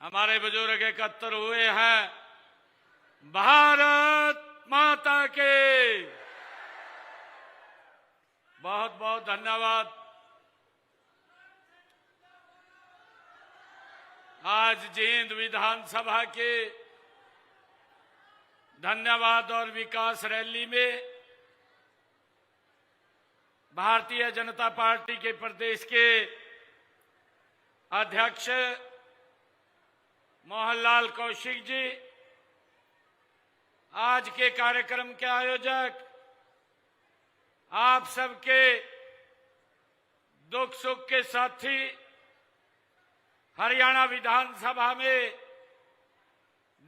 हमारे बुजुर्ग एकत्र हुए हैं। भारत माता के बहुत बहुत धन्यवाद। आज जींद विधानसभा के धन्यवाद और विकास रैली में भारतीय जनता पार्टी के प्रदेश के अध्यक्ष मोहनलाल कौशिक जी, आज के कार्यक्रम के आयोजक, आप सबके दुख सुख के साथी, हरियाणा विधानसभा में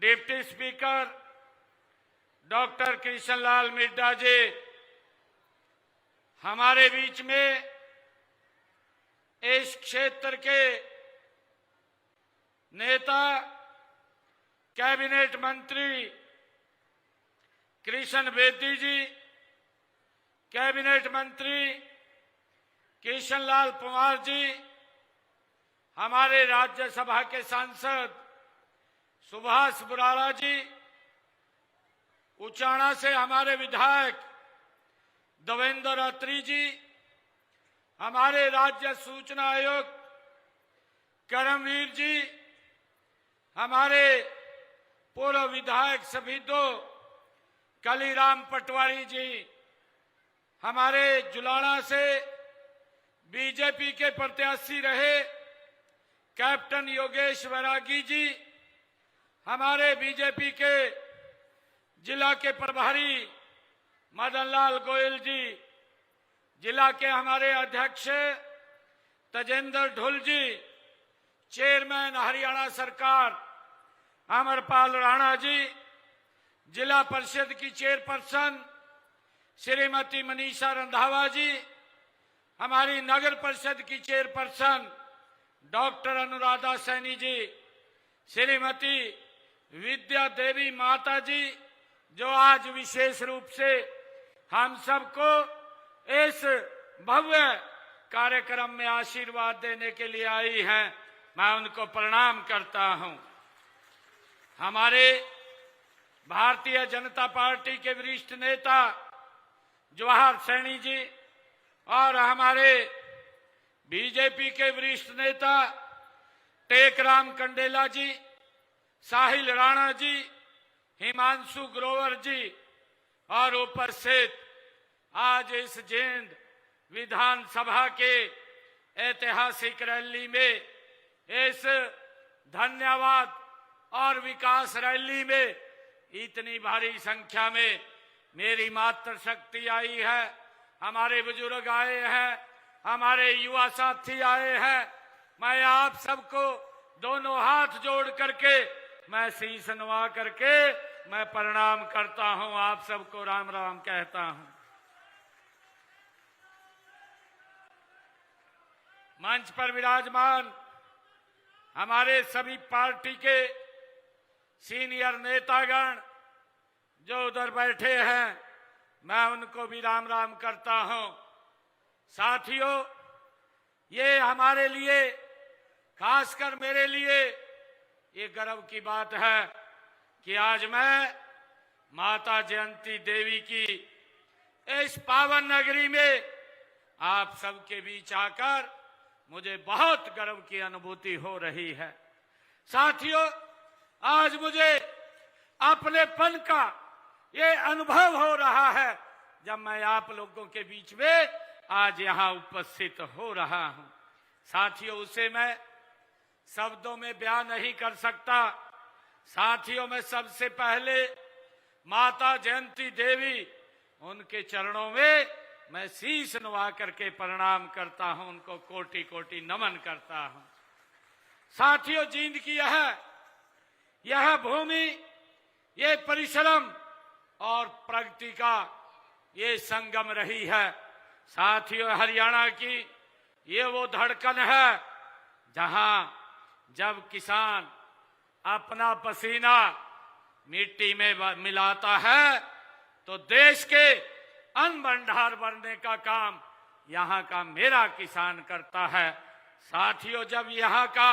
deputy speaker doctor Krishan Lal Middha ji, हमारे बीच में इस क्षेत्र के नेता कैबिनेट मंत्री कृष्ण बेदी जी, कैबिनेट मंत्री कृष्णलाल पंवार जी, हमारे राज्यसभा के सांसद सुभाष बुराला जी, उचाना से हमारे विधायक देवेंद्र अत्री जी, हमारे राज्य सूचना आयुक्त करमवीर जी, हमारे पूर्व विधायक सभी दो कलीराम पटवारी जी, हमारे जुलाना से बीजेपी के प्रत्याशी रहे कैप्टन योगेश वैरागी जी, हमारे बीजेपी के जिला के प्रभारी मदनलाल गोयल जी, जिला के हमारे अध्यक्ष तजेंद्र ढुल जी, चेयरमैन हरियाणा सरकार अमरपाल राणा जी, जिला परिषद की चेयरपर्सन श्रीमती मनीषा रंधावा जी, हमारी नगर परिषद की चेयरपर्सन डॉक्टर अनुराधा सैनी जी, श्रीमती विद्या देवी माता जी, जो आज विशेष रूप से हम सबको इस भव्य कार्यक्रम में आशीर्वाद देने के लिए आई हैं, मैं उनको प्रणाम करता हूं। हमारे भारतीय जनता पार्टी के वरिष्ठ नेता जवाहर सैनी जी और हमारे बीजेपी के वरिष्ठ नेता टेकराम कंडेला जी, साहिल राणा जी, हिमांशु ग्रोवर जी और उपस्थित आज इस जींद विधानसभा के ऐतिहासिक रैली में, इस धन्यवाद और विकास रैली में इतनी भारी संख्या में मेरी मातृशक्ति आई है, हमारे बुजुर्ग आए हैं, हमारे युवा साथी आए हैं। मैं आप सबको दोनों हाथ जोड़ करके, मैं शीश नवा करके मैं प्रणाम करता हूं, आप सबको राम राम कहता हूं। मंच पर विराजमान हमारे सभी पार्टी के सीनियर नेतागण जो उधर बैठे हैं, मैं उनको भी राम राम करता हूं। साथियों, ये हमारे लिए, खासकर मेरे लिए ये गर्व की बात है कि आज मैं माता जयंती देवी की इस पावन नगरी में आप सबके बीच आकर मुझे बहुत गर्व की अनुभूति हो रही है। साथियों, आज मुझे अपनेपन का ये अनुभव हो रहा है जब मैं आप लोगों के बीच में आज यहां उपस्थित हो रहा हूं। साथियों, उसे मैं शब्दों में बयान नहीं कर सकता। साथियों, मैं सबसे पहले माता जयंती देवी, उनके चरणों में मैं शीश नवा करके प्रणाम करता हूं, उनको कोटि कोटि नमन करता हूं। साथियों, जींद की यह भूमि, ये परिश्रम और प्रगति का ये संगम रही है। साथियों, हरियाणा की ये वो धड़कन है जहां जब किसान अपना पसीना मिट्टी में मिलाता है तो देश के अन्न भंडार भरने का काम यहाँ का मेरा किसान करता है। साथियों, जब यहाँ का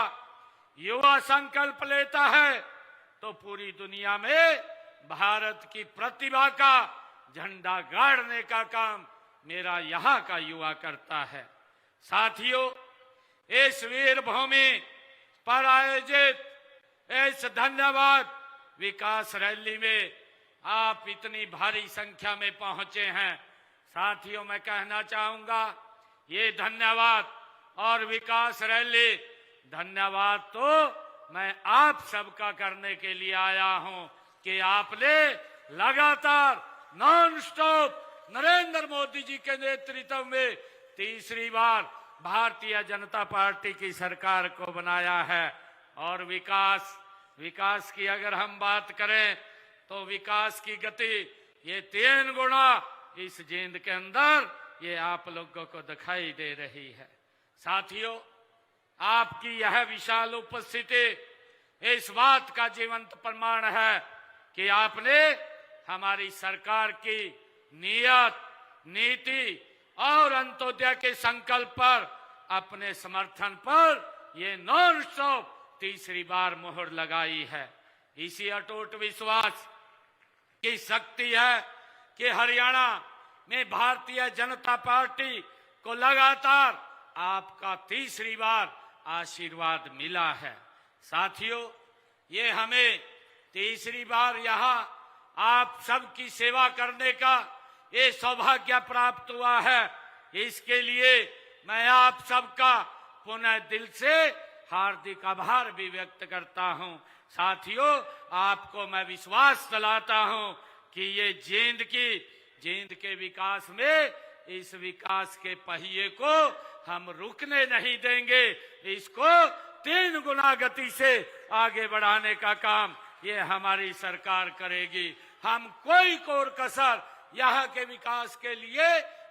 युवा संकल्प लेता है तो पूरी दुनिया में भारत की प्रतिभा का झंडा गाड़ने का काम मेरा यहाँ का युवा करता है। साथियों, इस वीर भूमि पर आयोजित इस धन्यवाद विकास रैली में आप इतनी भारी संख्या में पहुंचे हैं। साथियों, मैं कहना चाहूंगा, ये धन्यवाद और विकास रैली, धन्यवाद तो मैं आप सबका करने के लिए आया हूं कि आपने लगातार नॉन स्टॉप नरेंद्र मोदी जी के नेतृत्व में तीसरी बार भारतीय जनता पार्टी की सरकार को बनाया है। और विकास की अगर हम बात करें तो विकास की गति ये 3 गुना इस जींद के अंदर ये आप लोगों को दिखाई दे रही है। साथियों, आपकी यह विशाल उपस्थिति इस बात का जीवंत प्रमाण है कि आपने हमारी सरकार की नियत, नीति और अंत्योदय के संकल्प पर, अपने समर्थन पर ये नॉन स्टॉप तीसरी बार मोहर लगाई है। इसी अटूट विश्वास की शक्ति है कि हरियाणा में भारतीय जनता पार्टी को लगातार आपका तीसरी बार आशीर्वाद मिला है। साथियों, ये हमें तीसरी बार यहाँ आप सबकी सेवा करने का ये सौभाग्य प्राप्त हुआ है। इसके लिए मैं आप सबका पुनः दिल से हार्दिक आभार भी व्यक्त करता हूं। साथियों, आपको मैं विश्वास दिलाता हूं कि ये जींद के विकास में, इस विकास के पहिए को हम रुकने नहीं देंगे। इसको 3 गुना गति से आगे बढ़ाने का काम ये हमारी सरकार करेगी। हम कोई कोर कसर यहाँ के विकास के लिए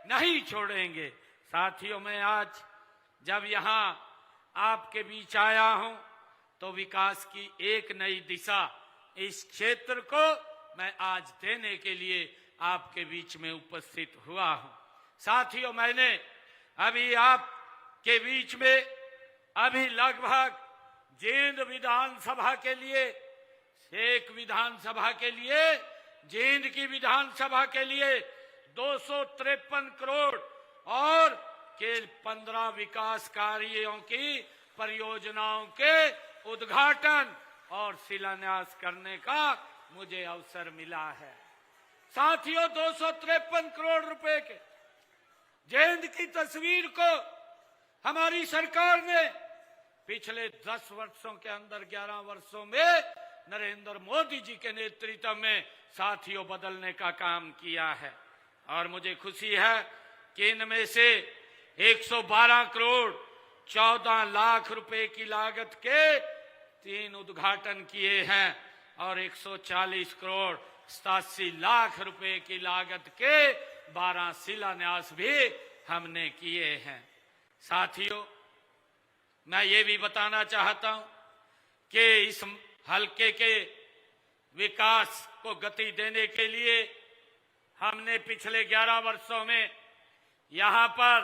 नहीं छोड़ेंगे। साथियों, मैं आज जब यहाँ आपके बीच आया हूं तो विकास की एक नई दिशा इस क्षेत्र को मैं आज देने के लिए आपके बीच में उपस्थित हुआ हूं। साथियों, मैंने अभी आपके बीच में अभी लगभग जींद विधानसभा के लिए, एक विधानसभा के लिए, जींद की विधानसभा के लिए 253 करोड़ और के 15 विकास कार्यों की परियोजनाओं के उद्घाटन और शिलान्यास करने का मुझे अवसर मिला है। साथियों, 253 करोड़ रुपए के जींद की तस्वीर को हमारी सरकार ने पिछले 10 वर्षों के अंदर 11 वर्षों में नरेंद्र मोदी जी के नेतृत्व में साथियों बदलने का काम किया है। और मुझे खुशी है कि इनमें से 112 करोड़ 14 लाख रुपए की लागत के 3 उद्घाटन किए हैं और 140 करोड़ 87 लाख रुपए की लागत के 12 शिलान्यास भी हमने किए हैं। साथियों, मैं ये भी बताना चाहता हूं कि इस हलके के विकास को गति देने के लिए हमने पिछले 11 वर्षों में यहां पर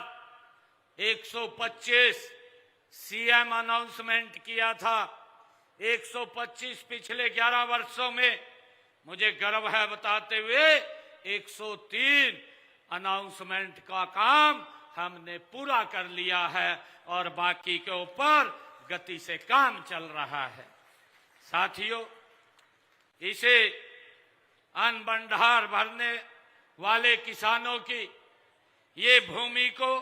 125 सीएम अनाउंसमेंट किया था। 125 पिछले 11 वर्षों में, मुझे गर्व है बताते हुए 103 अनाउंसमेंट का काम हमने पूरा कर लिया है और बाकी के ऊपर गति से काम चल रहा है। साथियों, इसे अन्न भंडार भरने वाले किसानों की ये भूमि को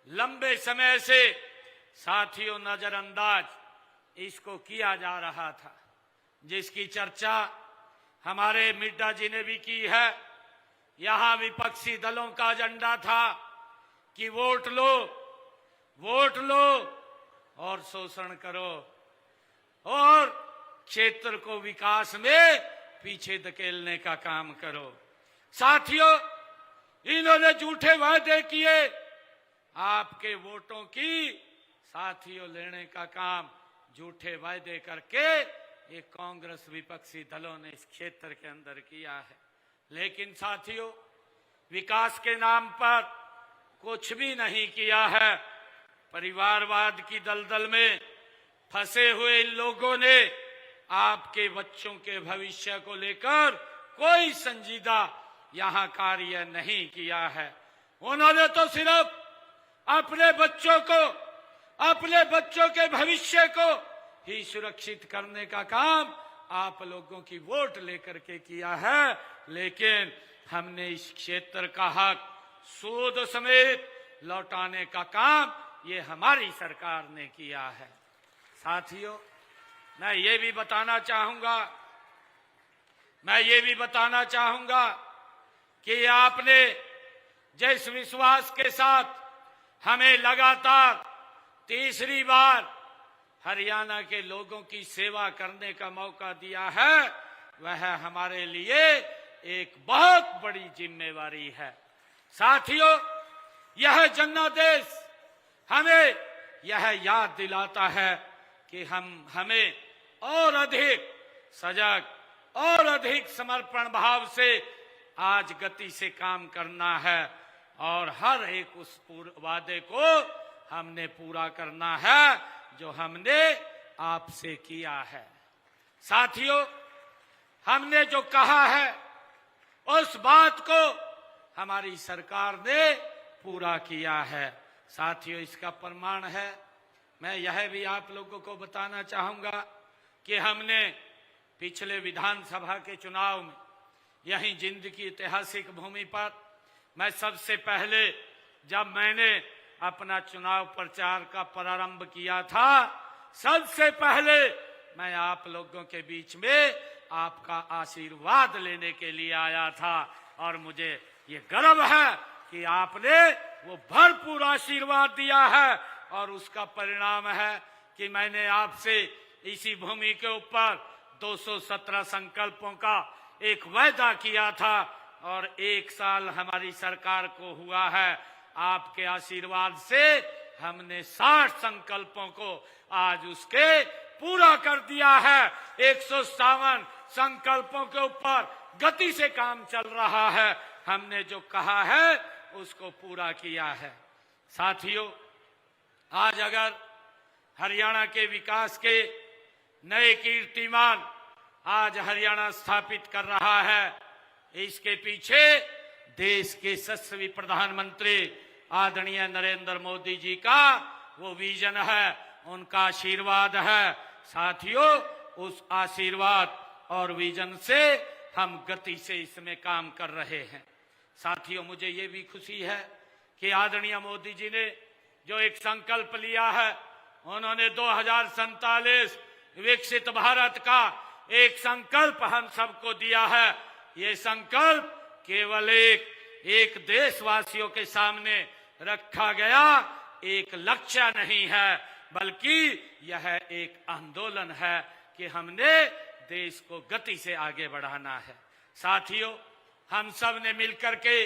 लंबे समय से साथियों नजरअंदाज इसको किया जा रहा था, जिसकी चर्चा हमारे मिड्डा जी ने भी की है। यहां विपक्षी दलों का एजेंडा था कि वोट लो और शोषण करो और क्षेत्र को विकास में पीछे धकेलने का काम करो। साथियों, इन्होंने झूठे वादे किए, आपके वोटों की साथियों लेने का काम झूठे वादे करके ये कांग्रेस विपक्षी दलों ने इस क्षेत्र के अंदर किया है। लेकिन साथियों, विकास के नाम पर कुछ भी नहीं किया है। परिवारवाद की दलदल में फंसे हुए इन लोगों ने आपके बच्चों के भविष्य को लेकर कोई संजीदा यहां कार्य नहीं किया है। उन्होंने तो सिर्फ अपने बच्चों के भविष्य को ही सुरक्षित करने का काम आप लोगों की वोट लेकर के किया है, लेकिन हमने इस क्षेत्र का हक सूद समेत लौटाने का काम ये हमारी सरकार ने किया है। साथियों, मैं ये भी बताना चाहूंगा कि आपने जिस विश्वास के साथ हमें लगातार तीसरी बार हरियाणा के लोगों की सेवा करने का मौका दिया है, वह हमारे लिए एक बहुत बड़ी जिम्मेवारी है। साथियों, यह जनादेश हमें यह याद दिलाता है कि हमें और अधिक सजग और अधिक समर्पण भाव से आज गति से काम करना है और हर एक उस वादे को हमने पूरा करना है जो हमने आपसे किया है। साथियों, हमने जो कहा है उस बात को हमारी सरकार ने पूरा किया है। साथियों, इसका प्रमाण है, मैं यह भी आप लोगों को बताना चाहूंगा कि हमने पिछले विधानसभा के चुनाव में यहीं जिंद की ऐतिहासिक भूमि पर मैं सबसे पहले जब मैंने अपना चुनाव प्रचार का प्रारंभ किया था, सबसे पहले मैं आप लोगों के बीच में आपका आशीर्वाद लेने के लिए आया था और मुझे ये गर्व है कि आपने वो भरपूर आशीर्वाद दिया है और उसका परिणाम है कि मैंने आपसे इसी भूमि के ऊपर 217 संकल्पों का एक वायदा किया था और 1 साल हमारी सरकार को हुआ है। आपके आशीर्वाद से हमने 60 संकल्पों को आज उसके पूरा कर दिया है। 157 संकल्पों के ऊपर गति से काम चल रहा है। हमने जो कहा है उसको पूरा किया है। साथियों, आज अगर हरियाणा के विकास के नए कीर्तिमान आज हरियाणा स्थापित कर रहा है, इसके पीछे देश के यशस्वी प्रधानमंत्री आदरणीय नरेंद्र मोदी जी का वो विजन है, उनका आशीर्वाद है। साथियों, उस आशीर्वाद और विजन से हम गति से इसमें काम कर रहे हैं। साथियों, मुझे ये भी खुशी है कि आदरणीय मोदी जी ने जो एक संकल्प लिया है, उन्होंने 2047 विकसित भारत का एक संकल्प हम सबको दिया है। ये संकल्प केवल एक देशवासियों के सामने रखा गया एक लक्ष्य नहीं है, बल्कि यह एक आंदोलन है कि हमने देश को गति से आगे बढ़ाना है। साथियों, हम सब ने मिलकर के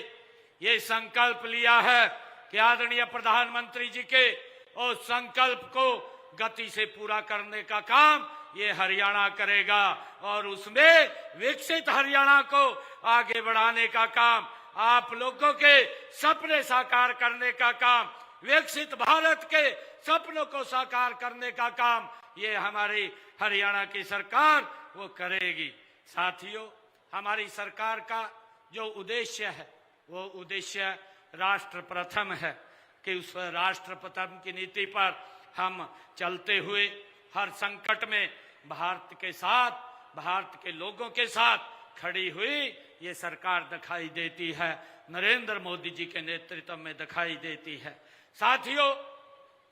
ये संकल्प लिया है कि आदरणीय प्रधानमंत्री जी के उस संकल्प को गति से पूरा करने का काम ये हरियाणा करेगा और उसमें विकसित हरियाणा को आगे बढ़ाने का काम, आप लोगों के सपने साकार करने का काम, विकसित भारत के सपनों को साकार करने का काम ये हमारी हरियाणा की सरकार वो करेगी। साथियों, हमारी सरकार का जो उद्देश्य है वो उद्देश्य राष्ट्र प्रथम है कि उस राष्ट्र प्रथम की नीति पर हम चलते हुए हर संकट में भारत के साथ, भारत के लोगों के साथ खड़ी हुई ये सरकार दिखाई देती है, नरेंद्र मोदी जी के नेतृत्व में दिखाई देती है। साथियों,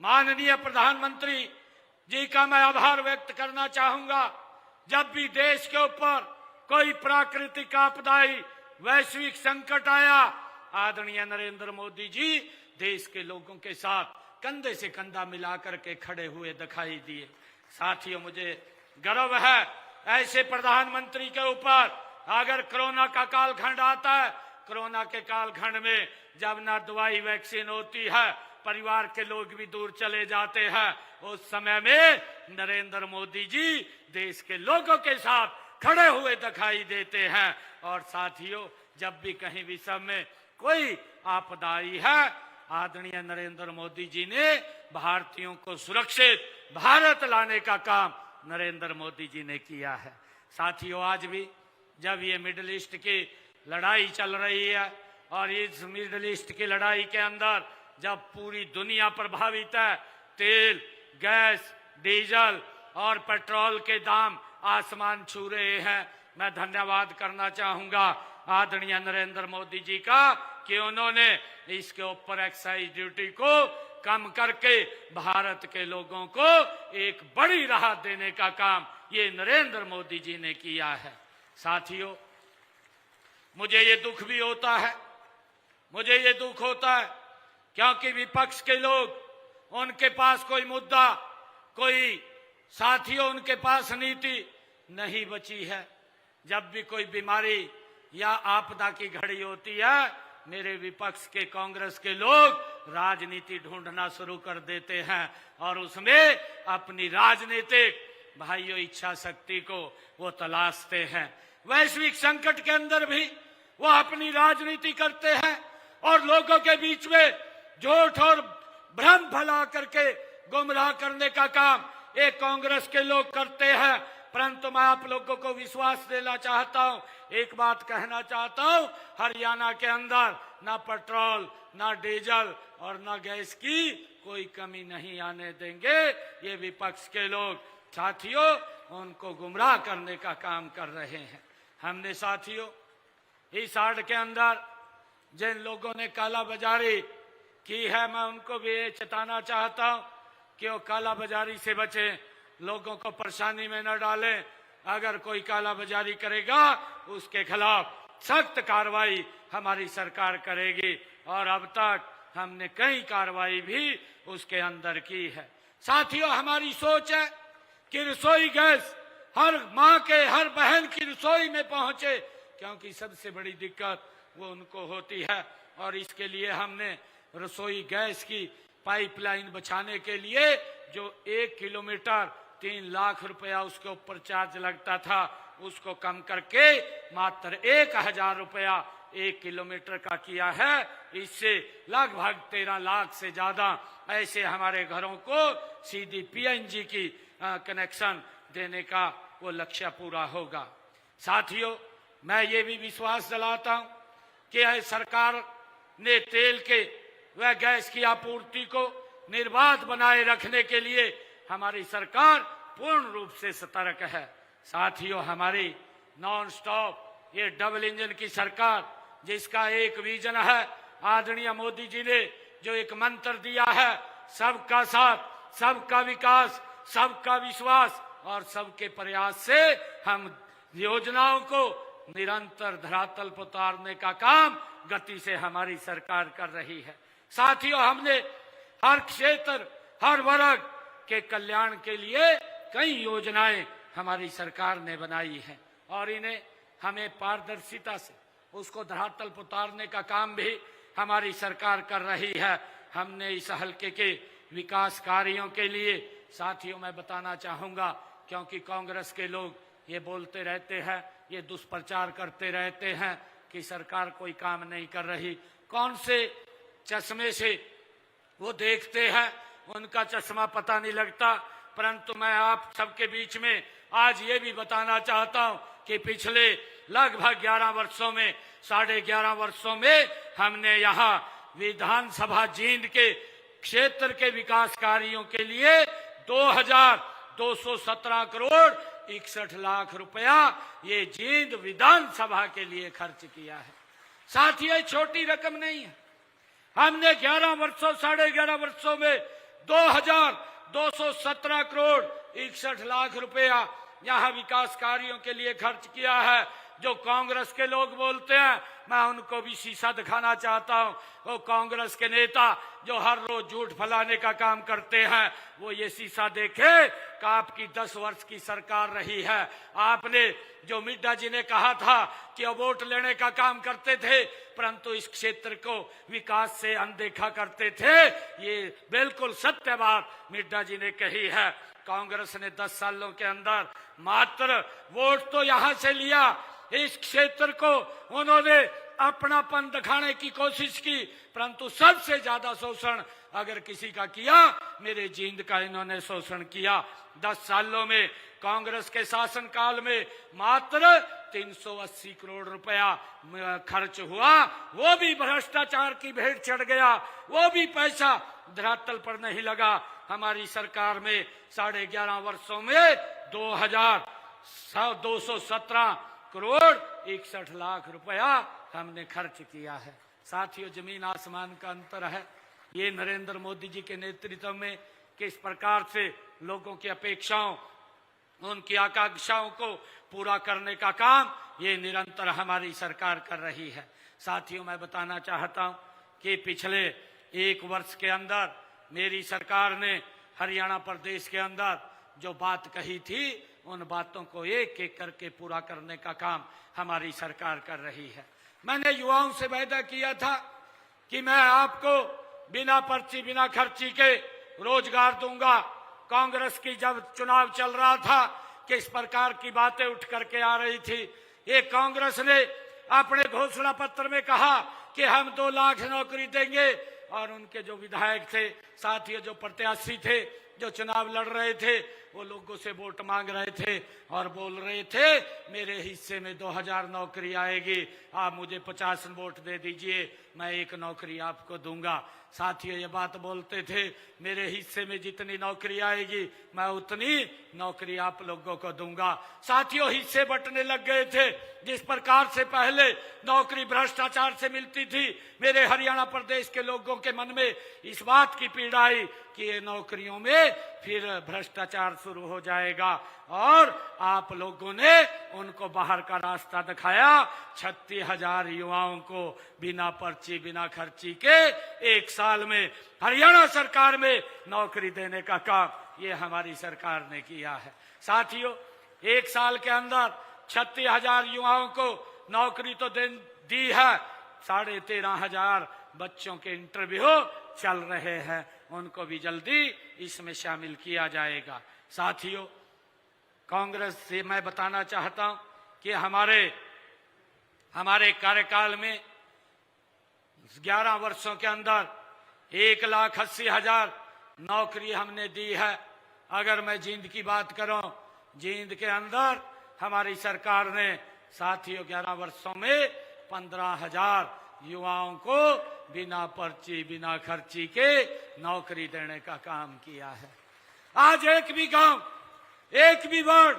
माननीय प्रधानमंत्री जी का मैं आभार व्यक्त करना चाहूंगा। जब भी देश के ऊपर कोई प्राकृतिक आपदाई वैश्विक संकट आया, आदरणीय नरेंद्र मोदी जी देश के लोगों के साथ कंधे से कंधा मिलाकर के खड़े हुए दिखाई दिए। साथियों, मुझे गर्व है ऐसे प्रधानमंत्री के ऊपर। अगर कोरोना का कालखंड आता है, कोरोना के कालखंड में जब ना दवाई वैक्सीन होती है, परिवार के लोग भी दूर चले जाते हैं, उस समय में नरेंद्र मोदी जी देश के लोगों के साथ खड़े हुए दिखाई देते हैं। और साथियों, जब भी कहीं विश्व में कोई आपदा आई है, आदरणीय नरेंद्र मोदी जी ने भारतीयों को सुरक्षित भारत लाने का काम नरेंद्र मोदी जी ने किया है। साथियों, आज भी जब ये मिडिल ईस्ट की लड़ाई चल रही है और इस मिडिल ईस्ट की लड़ाई के अंदर जब पूरी दुनिया प्रभावित है, तेल, गैस, डीजल और पेट्रोल के दाम आसमान छू रहे हैं, मैं धन्यवाद करना चाहूंगा आदरणीय नरेंद्र मोदी जी का कि उन्होंने इसके ऊपर एक्साइज ड्यूटी को कम करके भारत के लोगों को एक बड़ी राहत देने का काम ये नरेंद्र मोदी जी ने किया है। साथियों, मुझे ये दुख भी होता है, मुझे ये दुख होता है क्योंकि विपक्ष के लोग, उनके पास कोई मुद्दा, कोई साथियों उनके पास नीति नहीं बची है। जब भी कोई बीमारी या आपदा की घड़ी होती है, मेरे विपक्ष के कांग्रेस के लोग राजनीति ढूंढना शुरू कर देते हैं और उसमें अपनी राजनीतिक भाइयों इच्छा शक्ति को वो तलाशते हैं। वैश्विक संकट के अंदर भी वो अपनी राजनीति करते हैं और लोगों के बीच में झूठ और भ्रम फैला करके गुमराह करने का काम एक कांग्रेस के लोग करते हैं। परंतु मैं आप लोगों को विश्वास देना चाहता हूं, एक बात कहना चाहता हूं, हरियाणा के अंदर ना पेट्रोल, ना डीजल और ना गैस की कोई कमी नहीं आने देंगे। ये विपक्ष के लोग साथियों उनको गुमराह करने का काम कर रहे हैं। हमने साथियों इस आड़ के अंदर जिन लोगों ने काला बाजारी की है, मैं उनको भी ये चेताना चाहता हूं कि वो काला बाजारी से बचें, लोगों को परेशानी में न डालें। अगर कोई काला बाजारी करेगा उसके खिलाफ सख्त कार्रवाई हमारी सरकार करेगी और अब तक हमने कई कार्रवाई भी उसके अंदर की है। साथियों, हमारी सोच है कि रसोई गैस हर माँ के, हर बहन की रसोई में पहुंचे, क्योंकि सबसे बड़ी दिक्कत वो उनको होती है और इसके लिए हमने रसोई गैस की पाइपलाइन बिछाने के लिए जो 1 किलोमीटर 3 लाख रुपया उसके ऊपर चार्ज लगता था, उसको कम करके मात्र 1000 रुपया 1 किलोमीटर का किया है। इससे लगभग 13 लाख से ज्यादा ऐसे हमारे घरों को सीधी पीएनजी की कनेक्शन देने का वो लक्ष्य पूरा होगा। साथियों, मैं ये भी विश्वास दिलाता हूं कि सरकार ने तेल के व गैस की आपूर्ति को निर्बाध बनाए रखने के लिए हमारी सरकार पूर्ण रूप से सतर्क है। साथियों, हमारी नॉन स्टॉप ये डबल इंजन की सरकार, जिसका एक विजन है, आदरणीय मोदी जी ने जो एक मंत्र दिया है, सबका साथ, सबका विकास, सबका विश्वास और सबके प्रयास से हम योजनाओं को निरंतर धरातल पर उतारने का काम गति से हमारी सरकार कर रही है। साथियों, हमने हर क्षेत्र, हर वर्ग के कल्याण के लिए कई योजनाएं हमारी सरकार ने बनाई हैं और इन्हें हमें पारदर्शिता से उसको धरातल पर उतारने का काम भी हमारी सरकार कर रही है। हमने इस हल्के के विकास कार्यों के लिए साथियों मैं बताना चाहूंगा, क्योंकि कांग्रेस के लोग ये बोलते रहते हैं, ये दुष्प्रचार करते रहते हैं कि सरकार कोई काम नहीं कर रही। कौन से चश्मे से वो देखते हैं, उनका चश्मा पता नहीं लगता। परंतु मैं आप सबके बीच में आज ये भी बताना चाहता हूं कि पिछले लगभग 11 वर्षों में, 11.5 वर्षों में हमने यहाँ विधानसभा जींद के क्षेत्र के विकास कार्यों के लिए 2217 करोड़ 61 लाख रुपया ये जींद विधानसभा के लिए खर्च किया है। साथियों, छोटी रकम नहीं है। हमने 11 वर्षों, 11.5 वर्षों में 2217 करोड़ 61 लाख रुपया यहाँ विकास कार्यों के लिए खर्च किया है। जो कांग्रेस के लोग बोलते हैं, मैं उनको भी शीशा दिखाना चाहता हूं। वो कांग्रेस के नेता जो हर रोज झूठ फैलाने का काम करते हैं, वो ये शीशा देखे कि आपकी 10 वर्ष की सरकार रही है। आपने जो मिड्डा जी ने कहा था कि वो वोट लेने का काम करते थे, परंतु इस क्षेत्र को विकास से अनदेखा करते थे, ये बिल्कुल सत्य बात मिड्डा जी ने कही है। कांग्रेस ने 10 सालों के अंदर मात्र वोट तो यहां से लिया, इस क्षेत्र को उन्होंने अपनापन दिखाने की कोशिश की, परंतु सबसे ज्यादा शोषण अगर किसी का किया, मेरे जींद का इन्होंने शोषण किया। 10 सालों में कांग्रेस के शासनकाल में मात्र 380 करोड़ रुपया खर्च हुआ, वो भी भ्रष्टाचार की भेंट चढ़ गया, वो भी पैसा धरातल पर नहीं लगा। हमारी सरकार में 11.5 वर्षों में 217 करोड़ 61 लाख रुपया हमने खर्च किया है। साथियों, जमीन आसमान का अंतर है। ये नरेंद्र मोदी जी के नेतृत्व में किस प्रकार से लोगों की अपेक्षाओं, उनकी आकांक्षाओं को पूरा करने का काम ये निरंतर हमारी सरकार कर रही है। साथियों, मैं बताना चाहता हूं कि पिछले 1 वर्ष के अंदर मेरी सरकार ने हरियाणा प्रदेश के अंदर जो बात कही थी, उन बातों को एक एक करके पूरा करने का काम हमारी सरकार कर रही है। मैंने युवाओं से वादा किया था कि मैं आपको बिना पर्ची बिना खर्ची के रोजगार दूंगा। कांग्रेस की जब चुनाव चल रहा था, किस प्रकार की बातें उठ करके आ रही थी। ये कांग्रेस ने अपने घोषणा पत्र में कहा कि हम 2 लाख नौकरी देंगे, और उनके जो विधायक थे, साथियों जो प्रत्याशी थे, जो चुनाव लड़ रहे थे, वो लोगों से वोट मांग रहे थे और बोल रहे थे मेरे हिस्से में 2000 नौकरी आएगी, आप मुझे 50 वोट दे दीजिए, मैं 1 नौकरी आपको दूंगा। साथियों, ये बात बोलते थे मेरे हिस्से में जितनी नौकरी आएगी मैं उतनी नौकरी आप लोगों को दूंगा। साथियों, हिस्से बंटने लग गए थे। जिस प्रकार से पहले नौकरी भ्रष्टाचार से मिलती थी, मेरे हरियाणा प्रदेश के लोगों के मन में इस बात की पीड़ा आई कि ये नौकरियों में फिर भ्रष्टाचार शुरू हो जाएगा, और आप लोगों ने उनको बाहर का रास्ता दिखाया। 36,000 युवाओं को बिना पर्ची बिना खर्ची के 1 साल में हरियाणा सरकार में नौकरी देने का काम ये हमारी सरकार ने किया है। साथियों, 1 साल के अंदर 36,000 युवाओं को नौकरी तो दी है, 13,500 बच्चों के इंटरव्यू चल रहे हैं, उनको भी जल्दी इसमें शामिल किया जाएगा। साथियों, कांग्रेस से मैं बताना चाहता हूं कि हमारे कार्यकाल में 11 वर्षों के अंदर 1,80,000 नौकरी हमने दी है। अगर मैं जींद की बात करूं, जींद के अंदर हमारी सरकार ने साथियों 11 वर्षों में 15,000 युवाओं को बिना पर्ची बिना खर्ची के नौकरी देने का काम किया है। आज एक भी गांव, एक भी वार्ड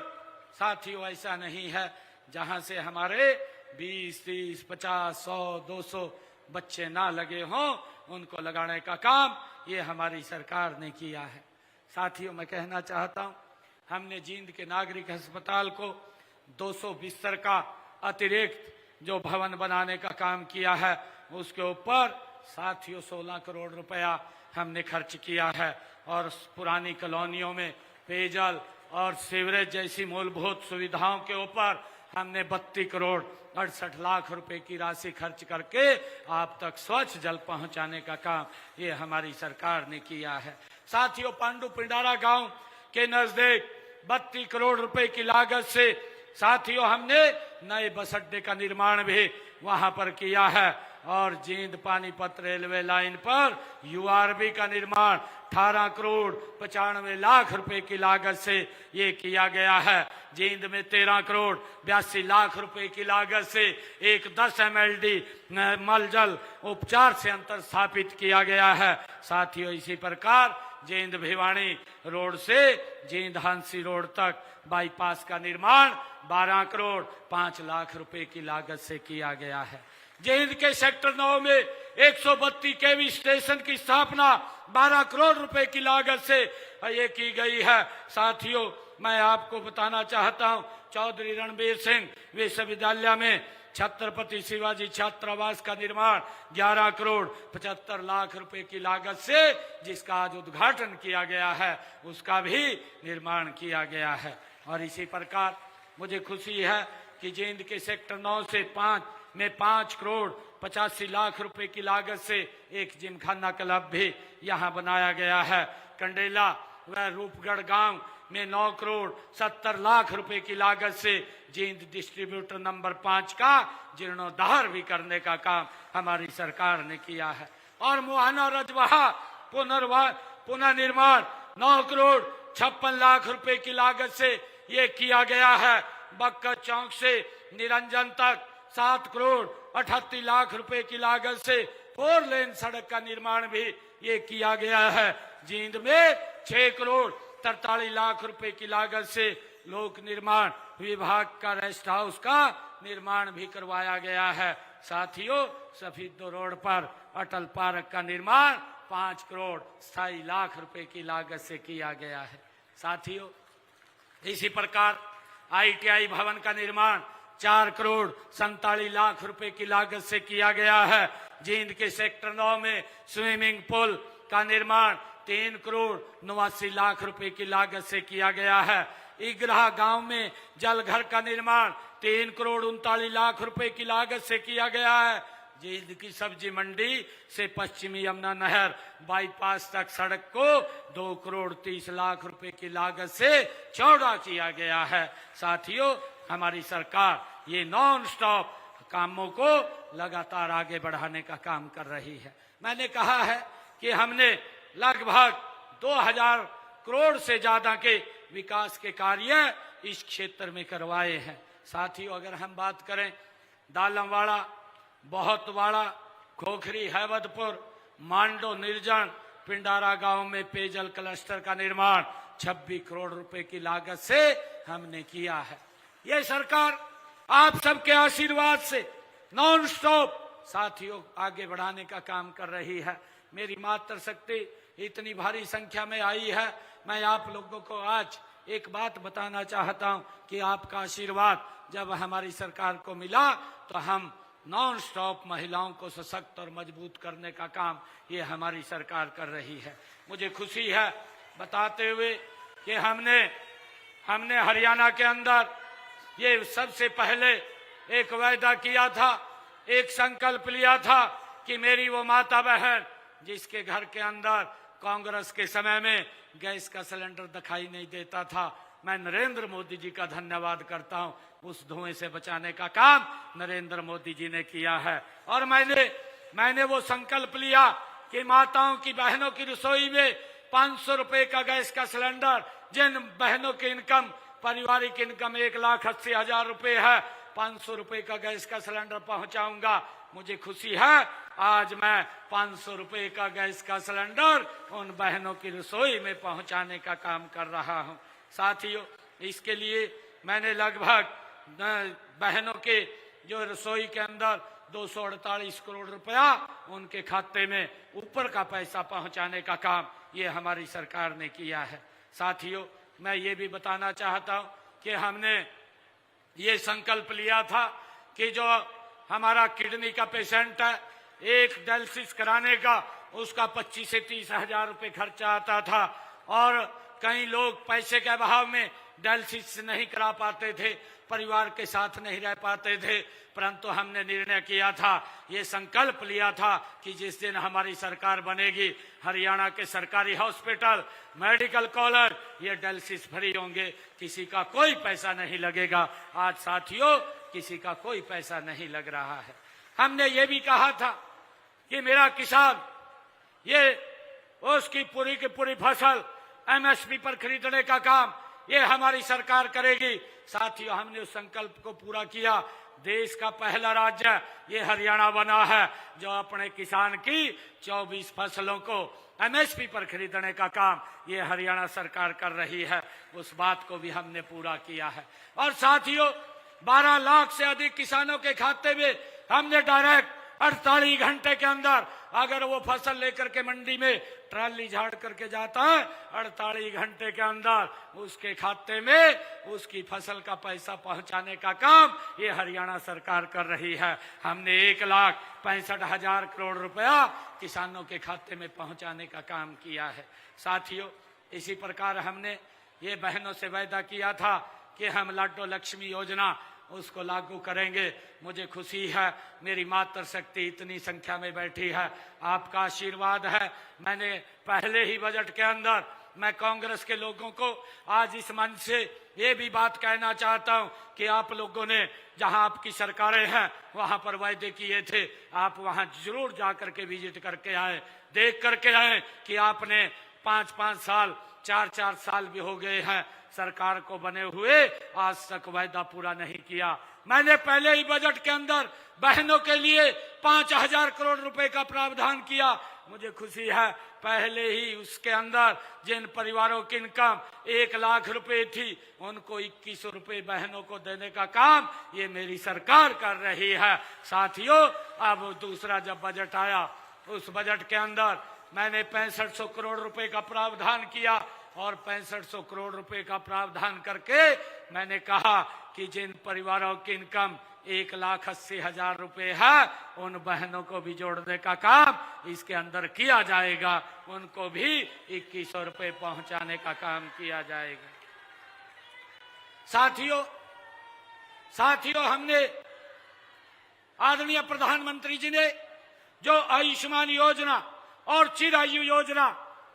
साथियों ऐसा नहीं है जहां से हमारे 20, 30, 50, 100, 200 बच्चे ना लगे हों। उनको लगाने का काम ये हमारी सरकार ने किया है। साथियों, मैं कहना चाहता हूं, हमने जींद के नागरिक अस्पताल को 200 बिस्तर का अतिरिक्त जो भवन बनाने का काम किया है, उसके ऊपर साथियों 16 करोड़ रुपया हमने खर्च किया है। और पुरानी कॉलोनियों में पेयजल और सीवरेज जैसी मूलभूत सुविधाओं के ऊपर हमने 32 करोड़ 68 लाख रुपए की राशि खर्च करके आप तक स्वच्छ जल पहुंचाने का काम ये हमारी सरकार ने किया है। साथियों, पांडु पिंडारा गांव के नजदीक 32 करोड़ रुपए की लागत से साथियों हमने नए बस अड्डे का निर्माण भी वहां पर किया है। और जींद पानीपत रेलवे लाइन पर यूआरबी का निर्माण 18 करोड़ 95 लाख रुपए की लागत से ये किया गया है। जींद में 13 करोड़ 82 लाख रुपए की लागत से एक 10 MLD मलजल उपचार संयंत्र स्थापित किया गया है। साथियों, इसी प्रकार जींद भिवानी रोड से जींद हांसी रोड तक बाईपास का निर्माण 12 करोड़ 5 लाख रुपए की लागत से किया गया है। जींद के सेक्टर 9 में 132 केवी स्टेशन की स्थापना 12 करोड़ रुपए की लागत से ये की गई है। साथियों, मैं आपको बताना चाहता हूं, चौधरी रणबीर सिंह विश्वविद्यालय में छत्रपति शिवाजी छात्रावास का निर्माण 11 करोड़ 75 लाख रुपए की लागत से जिसका आज उद्घाटन किया गया है, उसका भी निर्माण किया गया है। और इसी प्रकार मुझे खुशी है कि जींद के सेक्टर 9 से 5 में 5 करोड़ 85 लाख रुपए की लागत से एक जिमखाना क्लब भी यहां बनाया गया है। कंडेला व रूपगढ़ गांव में 9 करोड़ 70 लाख रुपए की लागत से जींद डिस्ट्रीब्यूटर नंबर 5 का जीर्णोद्धार भी करने का काम हमारी सरकार ने किया है। और मुहाना रजवाहा पुनर्निर्माण 9 करोड़ 56 लाख रुपए की लागत से ये किया गया है। बक्का चौक से निरंजन तक 7 करोड़ 38 लाख रुपए की लागत से 4 लेन सड़क का निर्माण भी ये किया गया है। जींद में 6 करोड़ 43 लाख रुपए की लागत से लोक निर्माण विभाग का रेस्ट हाउस का निर्माण भी करवाया गया है। साथियों, सफीदो रोड पर अटल पार्क का निर्माण 5 करोड़ 27 लाख रुपए की लागत से किया गया है। साथियों, इसी प्रकार ITI भवन का निर्माण 4 करोड़ 47 लाख रुपए की लागत से किया गया है। जींद के सेक्टर 9 में स्विमिंग पूल का निर्माण 3 करोड़ 89 लाख रुपए की लागत से किया गया है। इग्रहा गांव में जलघर का निर्माण 3 करोड़ 39 लाख रुपए की लागत से किया गया है। जींद की सब्जी मंडी से पश्चिमी यमुना नहर बाईपास तक सड़क को 2 करोड़ 30 लाख रुपए की लागत से चौड़ा किया गया है। साथियों, हमारी सरकार ये नॉन स्टॉप कामों को लगातार आगे बढ़ाने का काम कर रही है। मैंने कहा है कि हमने लगभग 2000 करोड़ से ज्यादा के विकास के कार्य इस क्षेत्र में करवाए हैं। साथियों, अगर हम बात करें दालमवाड़ा, बहुतवाड़ा, खोखरी, हैबतपुर, मांडो, निर्जन, पिंडारा गांव में पेयजल क्लस्टर का निर्माण 26 करोड़ रुपए की लागत से हमने किया है। ये सरकार आप सबके आशीर्वाद से नॉन स्टॉप साथियों आगे बढ़ाने का काम कर रही है। मेरी मातृशक्ति इतनी भारी संख्या में आई है। मैं आप लोगों को आज एक बात बताना चाहता हूं कि आपका आशीर्वाद जब हमारी सरकार को मिला तो हम नॉन स्टॉप महिलाओं को सशक्त और मजबूत करने का काम ये हमारी सरकार कर रही है। मुझे खुशी है बताते हुए कि हमने हरियाणा के अंदर ये सबसे पहले एक वायदा किया था, एक संकल्प लिया था कि मेरी वो माता बहन जिसके घर के अंदर कांग्रेस के समय में गैस का सिलेंडर दिखाई नहीं देता था, मैं नरेंद्र मोदी जी का धन्यवाद करता हूं। उस धुएं से बचाने का काम नरेंद्र मोदी जी ने किया है। और मैंने वो संकल्प लिया कि माताओं की, बहनों की रसोई में 500 रुपए का गैस का सिलेंडर, जिन बहनों की इनकम, पारिवारिक इनकम 1,80,000 रुपए है, 500 रुपए का गैस का सिलेंडर पहुंचाऊंगा। मुझे खुशी है आज मैं 500 रुपए का गैस का सिलेंडर उन बहनों की रसोई में पहुंचाने का काम कर रहा हूं। साथियों, इसके लिए मैंने लगभग बहनों के जो रसोई के अंदर 248 करोड़ रुपया उनके खाते में ऊपर का पैसा पहुंचाने का काम ये हमारी सरकार ने किया है। साथियों, मैं ये भी बताना चाहता हूं कि हमने ये संकल्प लिया था कि जो हमारा किडनी का पेशेंट है, एक डायलिसिस कराने का उसका 25 से 30 हजार रुपये खर्चा आता था और कई लोग पैसे के अभाव में डायलिसिस नहीं करा पाते थे, परिवार के साथ नहीं रह पाते थे। परंतु हमने निर्णय किया था, ये संकल्प लिया था कि जिस दिन हमारी सरकार बनेगी, हरियाणा के सरकारी हॉस्पिटल, मेडिकल कॉलेज ये डायलिसिस फ्री होंगे, किसी का कोई पैसा नहीं लगेगा। आज साथियों, किसी का कोई पैसा नहीं लग रहा है। हमने ये भी कहा था कि मेरा किसान ये उसकी पूरी की पूरी फसल MSP पर खरीदने का काम ये हमारी सरकार करेगी। साथियों, हमने उस संकल्प को पूरा किया। देश का पहला राज्य ये हरियाणा बना है जो अपने किसान की 24 फसलों को MSP पर खरीदने का काम ये हरियाणा सरकार कर रही है। उस बात को भी हमने पूरा किया है। और साथियों, 12 लाख से अधिक किसानों के खाते में हमने डायरेक्ट 48 घंटे के अंदर अगर वो फसल लेकर के मंडी में ट्राली झाड़ करके जाता है, 48 घंटे के अंदर उसके खाते में उसकी फसल का पैसा पहुंचाने का काम ये हरियाणा सरकार कर रही है। हमने 1,65,000 करोड़ रुपया किसानों के खाते में पहुंचाने का काम किया है। साथियों, इसी प्रकार हमने ये बहनों से वायदा किया था कि हम लाडो लक्ष्मी योजना उसको लागू करेंगे। मुझे खुशी है मेरी मातृशक्ति इतनी संख्या में बैठी है, आपका आशीर्वाद है। मैंने पहले ही बजट के अंदर मैं कांग्रेस के लोगों को आज इस मंच से ये भी बात कहना चाहता हूं कि आप लोगों ने जहां आपकी सरकारें हैं वहां पर वायदे किए थे, आप वहां जरूर जाकर के विजिट करके आए, देख करके आए कि आपने 5-5 साल 4-4 साल भी हो गए हैं सरकार को बने हुए, आज तक वायदा पूरा नहीं किया। मैंने पहले ही बजट के अंदर बहनों के लिए 5,000 करोड़ रुपए का प्रावधान किया। मुझे खुशी है पहले ही उसके अंदर जिन परिवारों की इनकम 1 लाख रुपए थी उनको 2100 रुपए बहनों को देने का काम ये मेरी सरकार कर रही है। साथियों, अब दूसरा जब बजट आया उस बजट के अंदर मैंने 6500 करोड़ रुपए का प्रावधान किया और 6500 करोड़ रुपए का प्रावधान करके मैंने कहा कि जिन परिवारों की इनकम 1,80,000 रुपए है उन बहनों को भी जोड़ने का काम इसके अंदर किया जाएगा, उनको भी 2100 रुपए पहुंचाने का काम किया जाएगा। साथियों, हमने आदरणीय प्रधानमंत्री जी ने जो आयुष्मान योजना और चिरायु योजना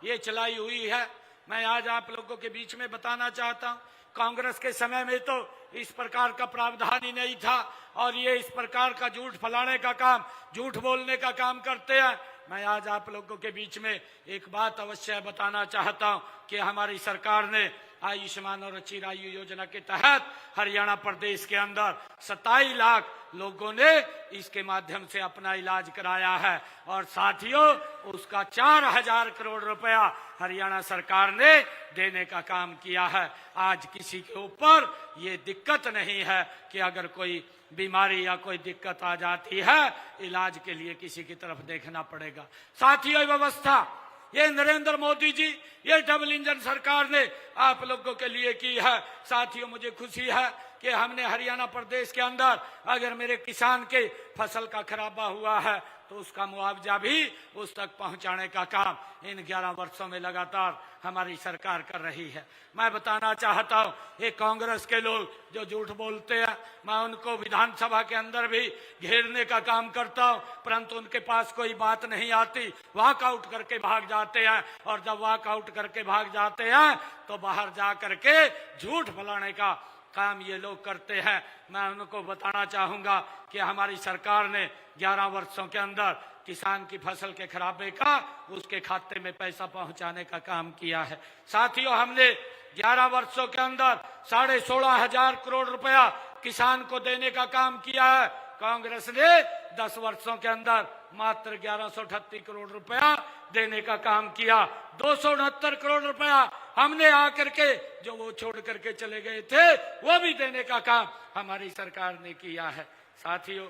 ये चलाई हुई है, मैं आज आप लोगों के बीच में बताना चाहता हूं। कांग्रेस के समय में तो इस प्रकार का प्रावधान ही नहीं था और ये इस प्रकार का झूठ फैलाने का काम, झूठ बोलने का काम करते हैं। मैं आज आप लोगों के बीच में एक बात अवश्य बताना चाहता हूं कि हमारी सरकार ने आयुष्मान और चिरायु योजना के तहत हरियाणा प्रदेश के अंदर 27 लाख लोगों ने इसके माध्यम से अपना इलाज कराया है और साथियों उसका 4,000 करोड़ रुपया हरियाणा सरकार ने देने का काम किया है। आज किसी के ऊपर ये दिक्कत नहीं है कि अगर कोई बीमारी या कोई दिक्कत आ जाती है इलाज के लिए किसी की तरफ देखना पड़ेगा। साथियों, व्यवस्था ये नरेंद्र मोदी जी, ये डबल इंजन सरकार ने आप लोगों के लिए की है। साथियों, मुझे खुशी है कि हमने हरियाणा प्रदेश के अंदर अगर मेरे किसान के फसल का खराबा हुआ है तो उसका मुआवजा भी उस तक पहुंचाने का काम इन 11 वर्षों में लगातार हमारी सरकार कर रही है। मैं बताना चाहता हूं, ये कांग्रेस के लोग जो झूठ बोलते हैं मैं उनको विधानसभा के अंदर भी घेरने का काम करता हूं, परंतु उनके पास कोई बात नहीं आती, वॉकआउट करके भाग जाते हैं और जब वॉकआउट करके भाग जाते हैं तो बाहर जा करके झूठ फैलाने का काम ये लोग करते हैं। मैं उनको बताना चाहूंगा कि हमारी सरकार ने 11 वर्षों के अंदर किसान की फसल के खराबे का उसके खाते में पैसा पहुंचाने का काम किया है। साथियों, हमने 11 वर्षों के अंदर 16,500 करोड़ रुपया किसान को देने का काम किया है। कांग्रेस ने 10 वर्षों के अंदर मात्र 1138 करोड़ रुपया देने का काम किया। 269 करोड़ रुपया हमने आकर के जो वो छोड़ करके चले गए थे वो भी देने का काम हमारी सरकार ने किया है। साथियों,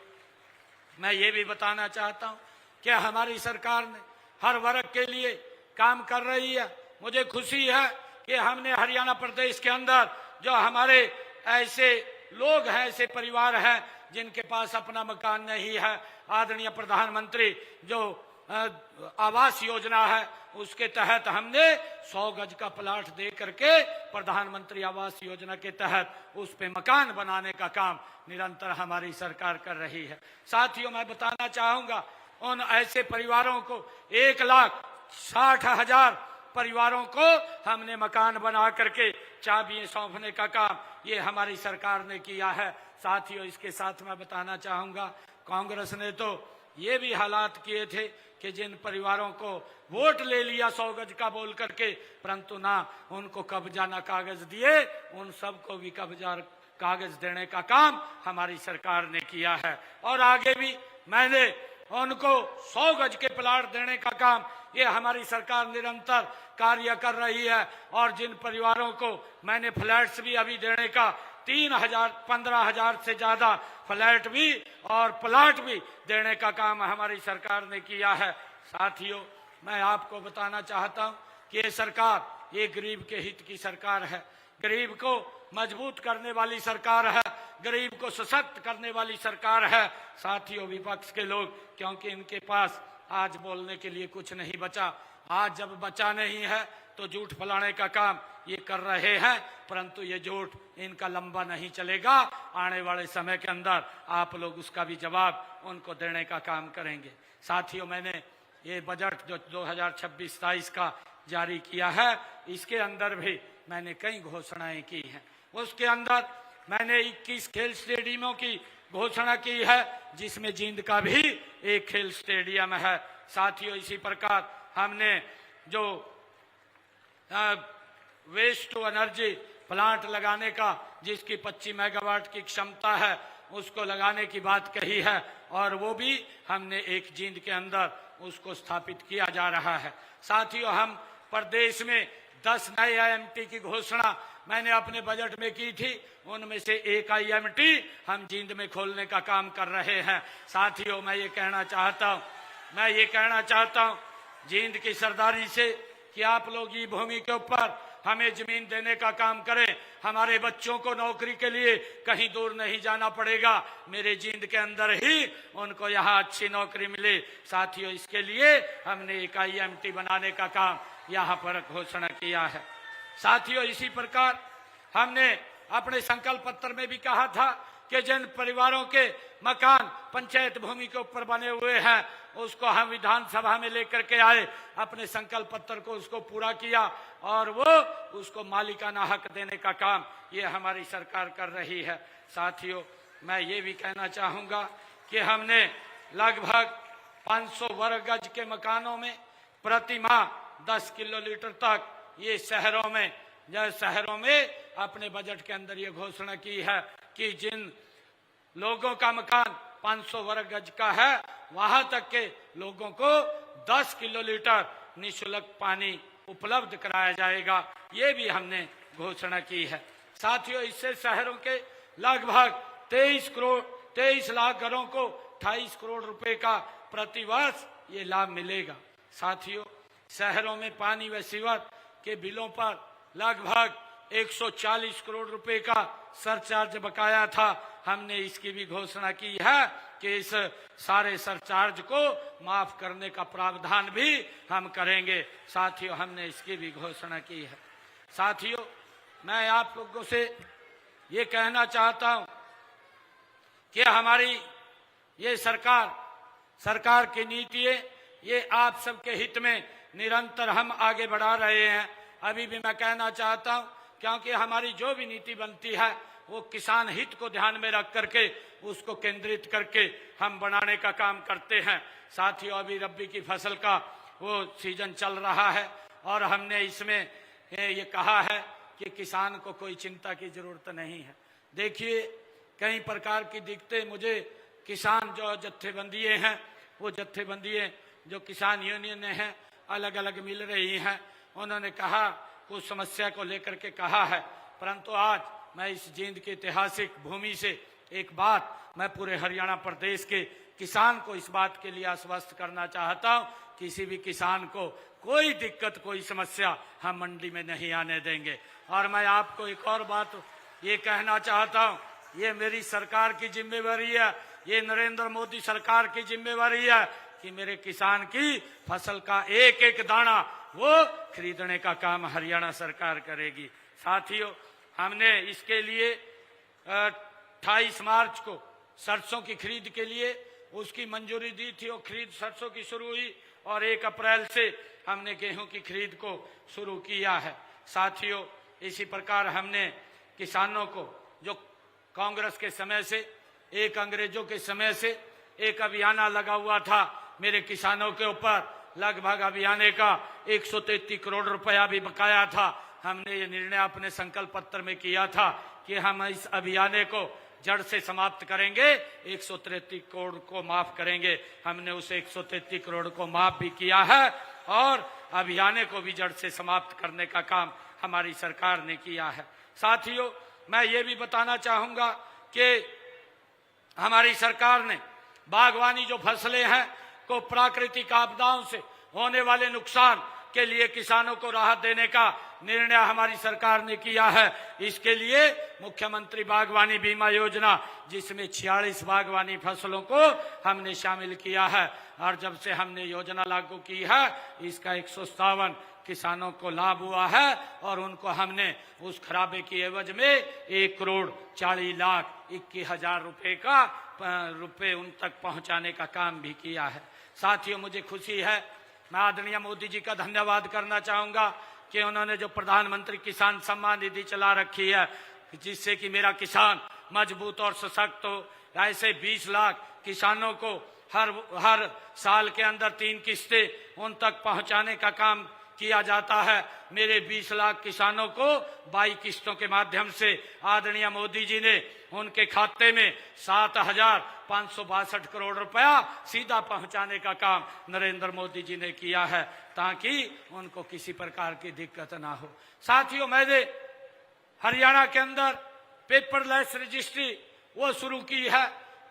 मैं ये भी बताना चाहता हूं कि हमारी सरकार ने हर वर्ग के लिए काम कर रही है। मुझे खुशी है कि हमने हरियाणा प्रदेश के अंदर जो हमारे ऐसे लोग हैं, ऐसे परिवार हैं जिनके पास अपना मकान नहीं है, आदरणीय प्रधानमंत्री जो आवास योजना है उसके तहत हमने 100 गज का प्लाट दे करके प्रधानमंत्री आवास योजना के तहत उस पे मकान बनाने का काम निरंतर हमारी सरकार कर रही है। साथियों, मैं बताना चाहूंगा उन ऐसे परिवारों को 1,60,000 परिवारों को हमने मकान बना करके चाबियां सौंपने का काम ये हमारी सरकार ने किया है। साथियों, इसके साथ मैं बताना चाहूंगा कांग्रेस ने तो ये भी हालात किए थे कि जिन परिवारों को वोट ले लिया 100 गज का बोल करके, परंतु ना उनको कब्जा ना कागज दिए, उन सबको भी कब्जा कागज देने का काम हमारी सरकार ने किया है। और आगे भी मैंने उनको 100 गज के प्लाट देने का काम ये हमारी सरकार निरंतर कार्य कर रही है। और जिन परिवारों को मैंने फ्लैट्स भी अभी देने का 15,000 से ज्यादा फ्लैट भी और प्लाट भी देने का काम हमारी सरकार ने किया है। साथियों, मैं आपको बताना चाहता हूं कि ये सरकार ये गरीब के हित की सरकार है, गरीब को मजबूत करने वाली सरकार है, गरीब को सशक्त करने वाली सरकार है। साथियों, विपक्ष के लोग क्योंकि इनके पास आज बोलने के लिए कुछ नहीं बचा, आज जब बचा नहीं है तो झूठ फैलाने का काम ये कर रहे हैं, परंतु ये झूठ इनका लंबा नहीं चलेगा। आने वाले समय के अंदर आप लोग उसका भी जवाब उनको देने का काम करेंगे। साथियों, मैंने ये बजट जो 2026-27 का जारी किया है। इसके अंदर भी मैंने कई घोषणाएं की हैं। उसके अंदर मैंने 21 खेल स्टेडियमों की घोषणा की है, जिसमें जींद का भी एक खेल स्टेडियम है। साथियों, इसी प्रकार हमने जो वेस्ट टू एनर्जी प्लांट लगाने का, जिसकी 25 मेगावाट की क्षमता है, उसको लगाने की बात कही है, और वो भी हमने एक जींद के अंदर उसको स्थापित किया जा रहा है। साथियों, हम प्रदेश में 10 नए IMT की घोषणा मैंने अपने बजट में की थी। उनमें से एक IMT हम जींद में खोलने का काम कर रहे हैं। साथियों, मैं ये कहना चाहता हूँ जींद की सरदारी से कि आप लोग ये भूमि के ऊपर हमें जमीन देने का काम करें। हमारे बच्चों को नौकरी के लिए कहीं दूर नहीं जाना पड़ेगा, मेरे जींद के अंदर ही उनको यहाँ अच्छी नौकरी मिले। साथियों, इसके लिए हमने एक IMT बनाने का काम यहाँ पर घोषणा किया है। साथियों, इसी प्रकार हमने अपने संकल्प पत्र में भी कहा था कि जिन परिवारों के मकान पंचायत भूमि के ऊपर बने हुए हैं, उसको हम विधानसभा में लेकर के आए, अपने संकल्प पत्र को उसको पूरा किया, और वो उसको मालिकाना हक देने का काम ये हमारी सरकार कर रही है। साथियों, मैं ये भी कहना चाहूँगा कि हमने लगभग 500 वर्ग गज के मकानों में प्रति माह 10 किलोलीटर तक ये शहरों में अपने बजट के अंदर ये घोषणा की है कि जिन लोगों का मकान 500 वर्ग गज का है, वहां तक के लोगों को 10 किलोलीटर निःशुल्क पानी उपलब्ध कराया जाएगा। ये भी हमने घोषणा की है। साथियों, इससे शहरों के लगभग 23 लाख घरों को 28 करोड़ रुपए का प्रतिवर्ष ये लाभ मिलेगा। साथियों, शहरों में पानी व सीवर के बिलों पर लगभग 140 करोड़ रुपए का सरचार्ज बकाया था। हमने इसकी भी घोषणा की है कि इस सारे सरचार्ज को माफ करने का प्रावधान भी हम करेंगे। साथियों, हमने इसकी भी घोषणा की है। साथियों, मैं आप लोगों से ये कहना चाहता हूं कि हमारी ये सरकार की नीतियां ये आप सबके हित में निरंतर हम आगे बढ़ा रहे हैं। अभी भी मैं कहना चाहता हूं, क्योंकि हमारी जो भी नीति बनती है वो किसान हित को ध्यान में रख करके उसको केंद्रित करके हम बनाने का काम करते हैं। साथियों, अभी रबी की फसल का वो सीजन चल रहा है, और हमने इसमें ये कहा है कि किसान को कोई चिंता की जरूरत नहीं है। देखिए, कई प्रकार की दिक्कतें मुझे किसान जो जत्थेबंदिये हैं, वो जत्थेबंदिये जो किसान यूनियन हैं, अलग अलग मिल रही हैं। उन्होंने कहा, कुछ समस्या को लेकर के कहा है, परंतु आज मैं इस जींद की ऐतिहासिक भूमि से एक बात मैं पूरे हरियाणा प्रदेश के किसान को इस बात के लिए आश्वस्त करना चाहता हूं, किसी भी किसान को कोई दिक्कत, कोई समस्या हम मंडी में नहीं आने देंगे। और मैं आपको एक और बात ये कहना चाहता हूं, ये मेरी सरकार की जिम्मेवारी है, ये नरेंद्र मोदी सरकार की जिम्मेवारी है कि मेरे किसान की फसल का एक एक दाना वो खरीदने का काम हरियाणा सरकार करेगी। साथियों, हमने इसके लिए 28 मार्च को सरसों की खरीद के लिए उसकी मंजूरी दी थी, वो खरीद सरसों की शुरू हुई, और 1 अप्रैल से हमने गेहूं की खरीद को शुरू किया है। साथियों, इसी प्रकार हमने किसानों को, जो कांग्रेस के समय से, एक अंग्रेजों के समय से एक अभियान लगा हुआ था मेरे किसानों के ऊपर, लगभग अभियान का 133 करोड़ रुपया भी बकाया था। हमने ये निर्णय अपने संकल्प पत्र में किया था कि हम इस अभियान को जड़ से समाप्त करेंगे, 133 करोड़ को माफ करेंगे। हमने उस 133 करोड़ को माफ भी किया है, और अभियान को भी जड़ से समाप्त करने का काम हमारी सरकार ने किया है। साथियों, मैं ये भी बताना चाहूंगा कि हमारी सरकार ने बागवानी जो फसलें हैं को प्राकृतिक आपदाओं से होने वाले नुकसान के लिए किसानों को राहत देने का निर्णय हमारी सरकार ने किया है। इसके लिए मुख्यमंत्री बागवानी बीमा योजना, जिसमें 46 बागवानी फसलों को हमने शामिल किया है, और जब से हमने योजना लागू की है, इसका 157 किसानों को लाभ हुआ है, और उनको हमने उस खराबे की एवज में 1,40,21,000 रुपए उन तक पहुंचाने का काम भी किया है। साथियों, मुझे खुशी है, मैं आदरणीय मोदी जी का धन्यवाद करना चाहूंगा कि उन्होंने जो प्रधानमंत्री किसान सम्मान निधि चला रखी है, जिससे कि मेरा किसान मजबूत और सशक्त हो। ऐसे 20 लाख किसानों को हर साल के अंदर 3 किस्तें उन तक पहुंचाने का काम किया जाता है। मेरे 20 लाख किसानों को 22 किस्तों के माध्यम से आदरणीय मोदी जी ने उनके खाते में 7,562 करोड़ रुपया सीधा पहुंचाने का काम नरेंद्र मोदी जी ने किया है, ताकि उनको किसी प्रकार की दिक्कत ना हो। साथियों, मैंने हरियाणा के अंदर पेपरलेस रजिस्ट्री वो शुरू की है,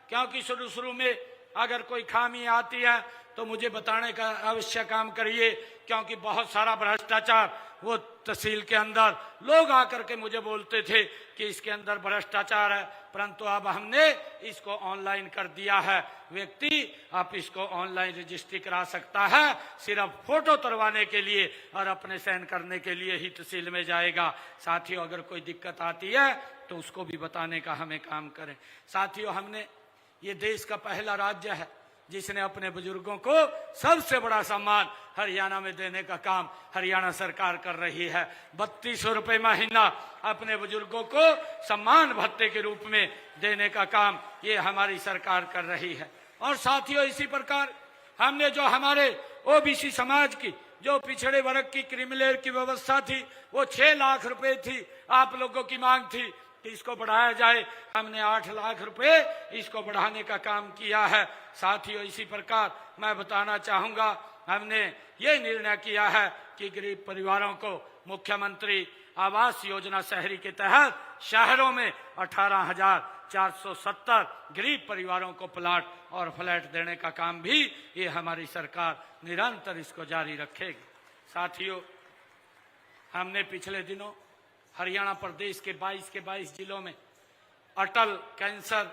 क्योंकि शुरू में अगर कोई खामी आती है तो मुझे बताने का अवश्य काम करिए, क्योंकि बहुत सारा भ्रष्टाचार वो तहसील के अंदर लोग आकर के मुझे बोलते थे कि इसके अंदर भ्रष्टाचार है, परंतु अब हमने इसको ऑनलाइन कर दिया है। व्यक्ति आप इसको ऑनलाइन रजिस्ट्री करा सकता है, सिर्फ फोटो उतरवाने के लिए और अपने साइन करने के लिए ही तहसील में जाएगा। साथियों, अगर कोई दिक्कत आती है तो उसको भी बताने का हमें काम करें। साथियों, हमने ये देश का पहला राज्य है जिसने अपने बुजुर्गों को सबसे बड़ा सम्मान हरियाणा में देने का काम हरियाणा सरकार कर रही है। 3200 रुपये महीना अपने बुजुर्गों को सम्मान भत्ते के रूप में देने का काम ये हमारी सरकार कर रही है। और साथियों, इसी प्रकार हमने जो हमारे ओबीसी समाज की जो पिछड़े वर्ग की क्रिमिनल की व्यवस्था थी, वो 6 लाख रुपए थी, आप लोगों की मांग थी कि इसको बढ़ाया जाए। हमने 8 लाख रुपए इसको बढ़ाने का काम किया है। साथियों, इसी प्रकार मैं बताना चाहूंगा, हमने ये निर्णय किया है कि गरीब परिवारों को मुख्यमंत्री आवास योजना शहरी के तहत शहरों में 18,470 गरीब परिवारों को प्लाट और फ्लैट देने का काम भी ये हमारी सरकार निरंतर इसको जारी रखेगी। साथियों, हमने पिछले दिनों हरियाणा प्रदेश के 22 जिलों में अटल कैंसर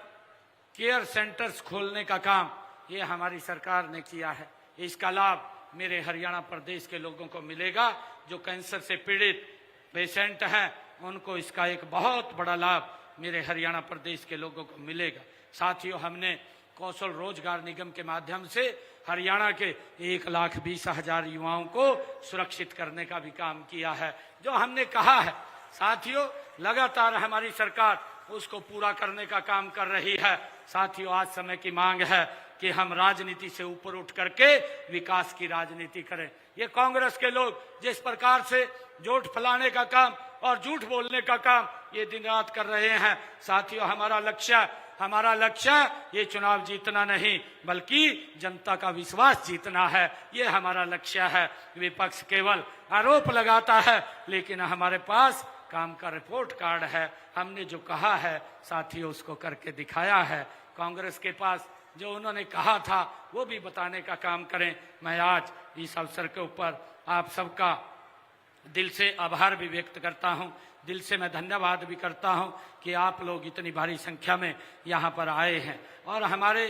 केयर सेंटर्स खोलने का काम ये हमारी सरकार ने किया है। इसका लाभ मेरे हरियाणा प्रदेश के लोगों को मिलेगा। जो कैंसर से पीड़ित पेशेंट हैं, उनको इसका एक बहुत बड़ा लाभ मेरे हरियाणा प्रदेश के लोगों को मिलेगा। साथियों, हमने कौशल रोजगार निगम के माध्यम से हरियाणा के 1,20,000 युवाओं को सुरक्षित करने का भी काम किया है। जो हमने कहा है साथियों, लगातार हमारी सरकार उसको पूरा करने का काम कर रही है। साथियों, आज समय की मांग है कि हम राजनीति से ऊपर उठ करके विकास की राजनीति करें। ये कांग्रेस के लोग जिस प्रकार से झूठ फैलाने का काम और झूठ बोलने का काम ये दिन रात कर रहे हैं, साथियों, हमारा लक्ष्य ये चुनाव जीतना नहीं बल्कि जनता का विश्वास जीतना है। ये हमारा लक्ष्य है। विपक्ष केवल आरोप लगाता है, लेकिन हमारे पास काम का रिपोर्ट कार्ड है। हमने जो कहा है साथियों, उसको करके दिखाया है। कांग्रेस के पास जो उन्होंने कहा था वो भी बताने का काम करें। मैं आज इस अवसर के ऊपर आप सबका दिल से आभार भी व्यक्त करता हूं, दिल से मैं धन्यवाद भी करता हूं कि आप लोग इतनी भारी संख्या में यहां पर आए हैं। और हमारे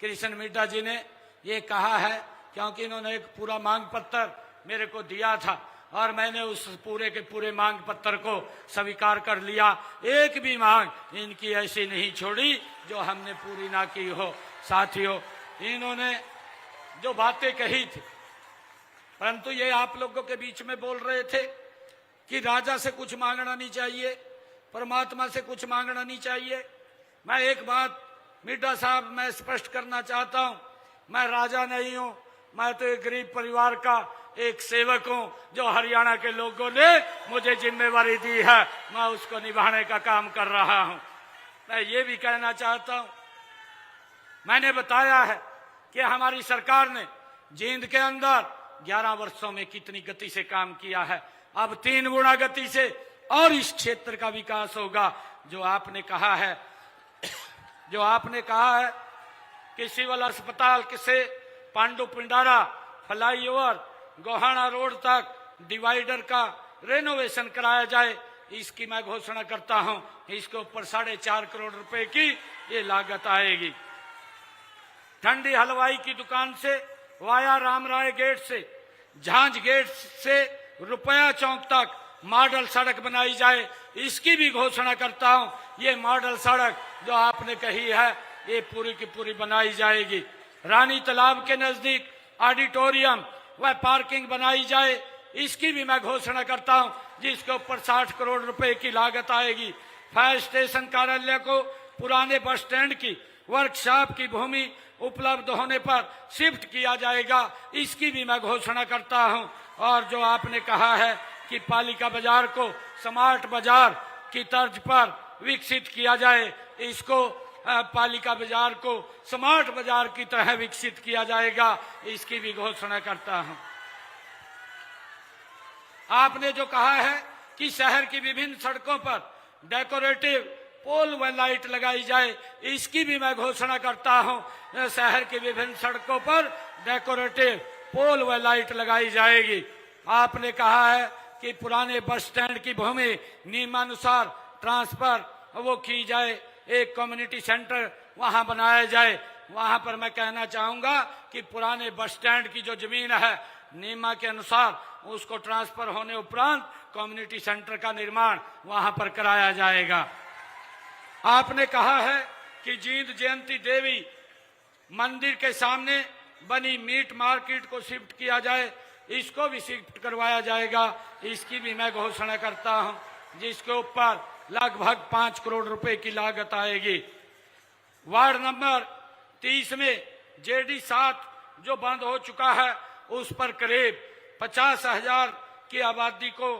कृष्ण मिड्डा जी ने ये कहा है, क्योंकि इन्होंने एक पूरा मांग पत्र मेरे को दिया था और मैंने उस पूरे के पूरे मांग पत्र को स्वीकार कर लिया। एक भी मांग इनकी ऐसी नहीं छोड़ी जो हमने पूरी ना की हो। साथियों, इन्होंने जो बातें कही थी, परंतु ये आप लोगों के बीच में बोल रहे थे कि राजा से कुछ मांगना नहीं चाहिए, परमात्मा से कुछ मांगना नहीं चाहिए। मैं एक बात मिड्डा साहब मैं स्पष्ट करना चाहता हूं, मैं राजा नहीं हूं, मैं तो एक गरीब परिवार का एक सेवक हूं। जो हरियाणा के लोगों ने मुझे जिम्मेवारी दी है, मैं उसको निभाने का काम कर रहा हूं। मैं ये भी कहना चाहता हूं, मैंने बताया है कि हमारी सरकार ने जींद के अंदर 11 वर्षों में कितनी गति से काम किया है। अब 3 गुना गति से और इस क्षेत्र का विकास होगा। जो आपने कहा है कि सिविल अस्पताल से पांडु पिंडारा फ्लाईओवर गोहाना रोड तक डिवाइडर का रेनोवेशन कराया जाए, इसकी मैं घोषणा करता हूं। इसके ऊपर 4.5 करोड़ रुपए की ये लागत आएगी। ठंडी हलवाई की दुकान से वाया रामराय गेट से झांझ गेट से रुपया चौक तक मॉडल सड़क बनाई जाए, इसकी भी घोषणा करता हूं। ये मॉडल सड़क जो आपने कही है ये पूरी की पूरी बनाई जाएगी। रानी तालाब के नजदीक ऑडिटोरियम वह पार्किंग बनाई जाए, इसकी भी मैं घोषणा करता हूं, जिसके ऊपर 60 करोड़ रुपए की लागत आएगी। फायर स्टेशन कार्यालय को पुराने बस स्टैंड की वर्कशॉप की भूमि उपलब्ध होने पर शिफ्ट किया जाएगा, इसकी भी मैं घोषणा करता हूं। और जो आपने कहा है कि पालिका बाजार को स्मार्ट बाजार की तर्ज पर विकसित किया जाए, इसको पालिका बाजार को स्मार्ट बाजार की तरह विकसित किया जाएगा, इसकी भी घोषणा करता हूं। आपने जो कहा है कि शहर की विभिन्न सड़कों पर डेकोरेटिव पोल व लाइट लगाई जाए, इसकी भी मैं घोषणा करता हूं। शहर की विभिन्न सड़कों पर डेकोरेटिव पोल व लाइट लगाई जाएगी। आपने कहा है कि पुराने बस स्टैंड की भूमि नियमानुसार ट्रांसफर वो की जाए, एक कम्युनिटी सेंटर वहां बनाया जाए। वहां पर मैं कहना चाहूंगा कि पुराने बस स्टैंड की जो जमीन है नियमा के अनुसार उसको ट्रांसफर होने उपरांत कम्युनिटी सेंटर का निर्माण वहां पर कराया जाएगा। आपने कहा है कि जींद जयंती देवी मंदिर के सामने बनी मीट मार्केट को शिफ्ट किया जाए, इसको भी शिफ्ट करवाया जाएगा, इसकी भी मैं घोषणा करता हूं, जिसके ऊपर लगभग 5 करोड़ रुपए की लागत आएगी। वार्ड नंबर 30 में जेडी 7 जो बंद हो चुका है, उस पर करीब 50,000 की आबादी को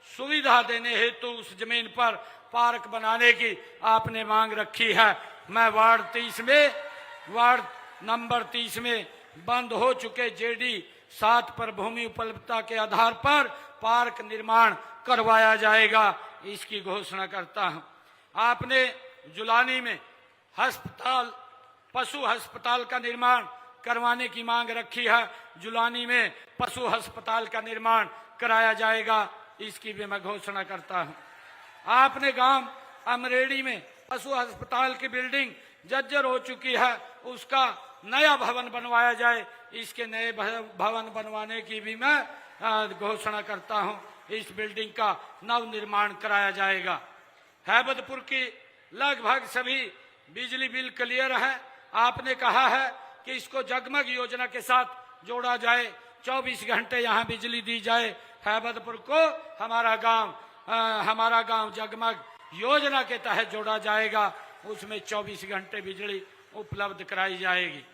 सुविधा देने हेतु उस जमीन पर पार्क बनाने की आपने मांग रखी है। मैं वार्ड नंबर 30 में बंद हो चुके जेडी 7 पर भूमि उपलब्धता के आधार पर पार्क निर्माण करवाया जाएगा, इसकी घोषणा करता हूं। आपने जुलानी में पशु अस्पताल का निर्माण करवाने की मांग रखी है, जुलानी में पशु अस्पताल का निर्माण कराया जाएगा, इसकी भी मैं घोषणा करता हूं। आपने गांव अमरेडी में पशु अस्पताल की बिल्डिंग जर्जर हो चुकी है, उसका नया भवन बनवाया जाए, इसके नए भवन बनवाने की भी मैं घोषणा करता हूं। इस बिल्डिंग का नव निर्माण कराया जाएगा। हैबतपुर की लगभग सभी बिजली बिल क्लियर है। आपने कहा है कि इसको जगमग योजना के साथ जोड़ा जाए, 24 घंटे यहाँ बिजली दी जाए। हैबतपुर को हमारा गांव जगमग योजना के तहत जोड़ा जाएगा, उसमें 24 घंटे बिजली उपलब्ध कराई जाएगी।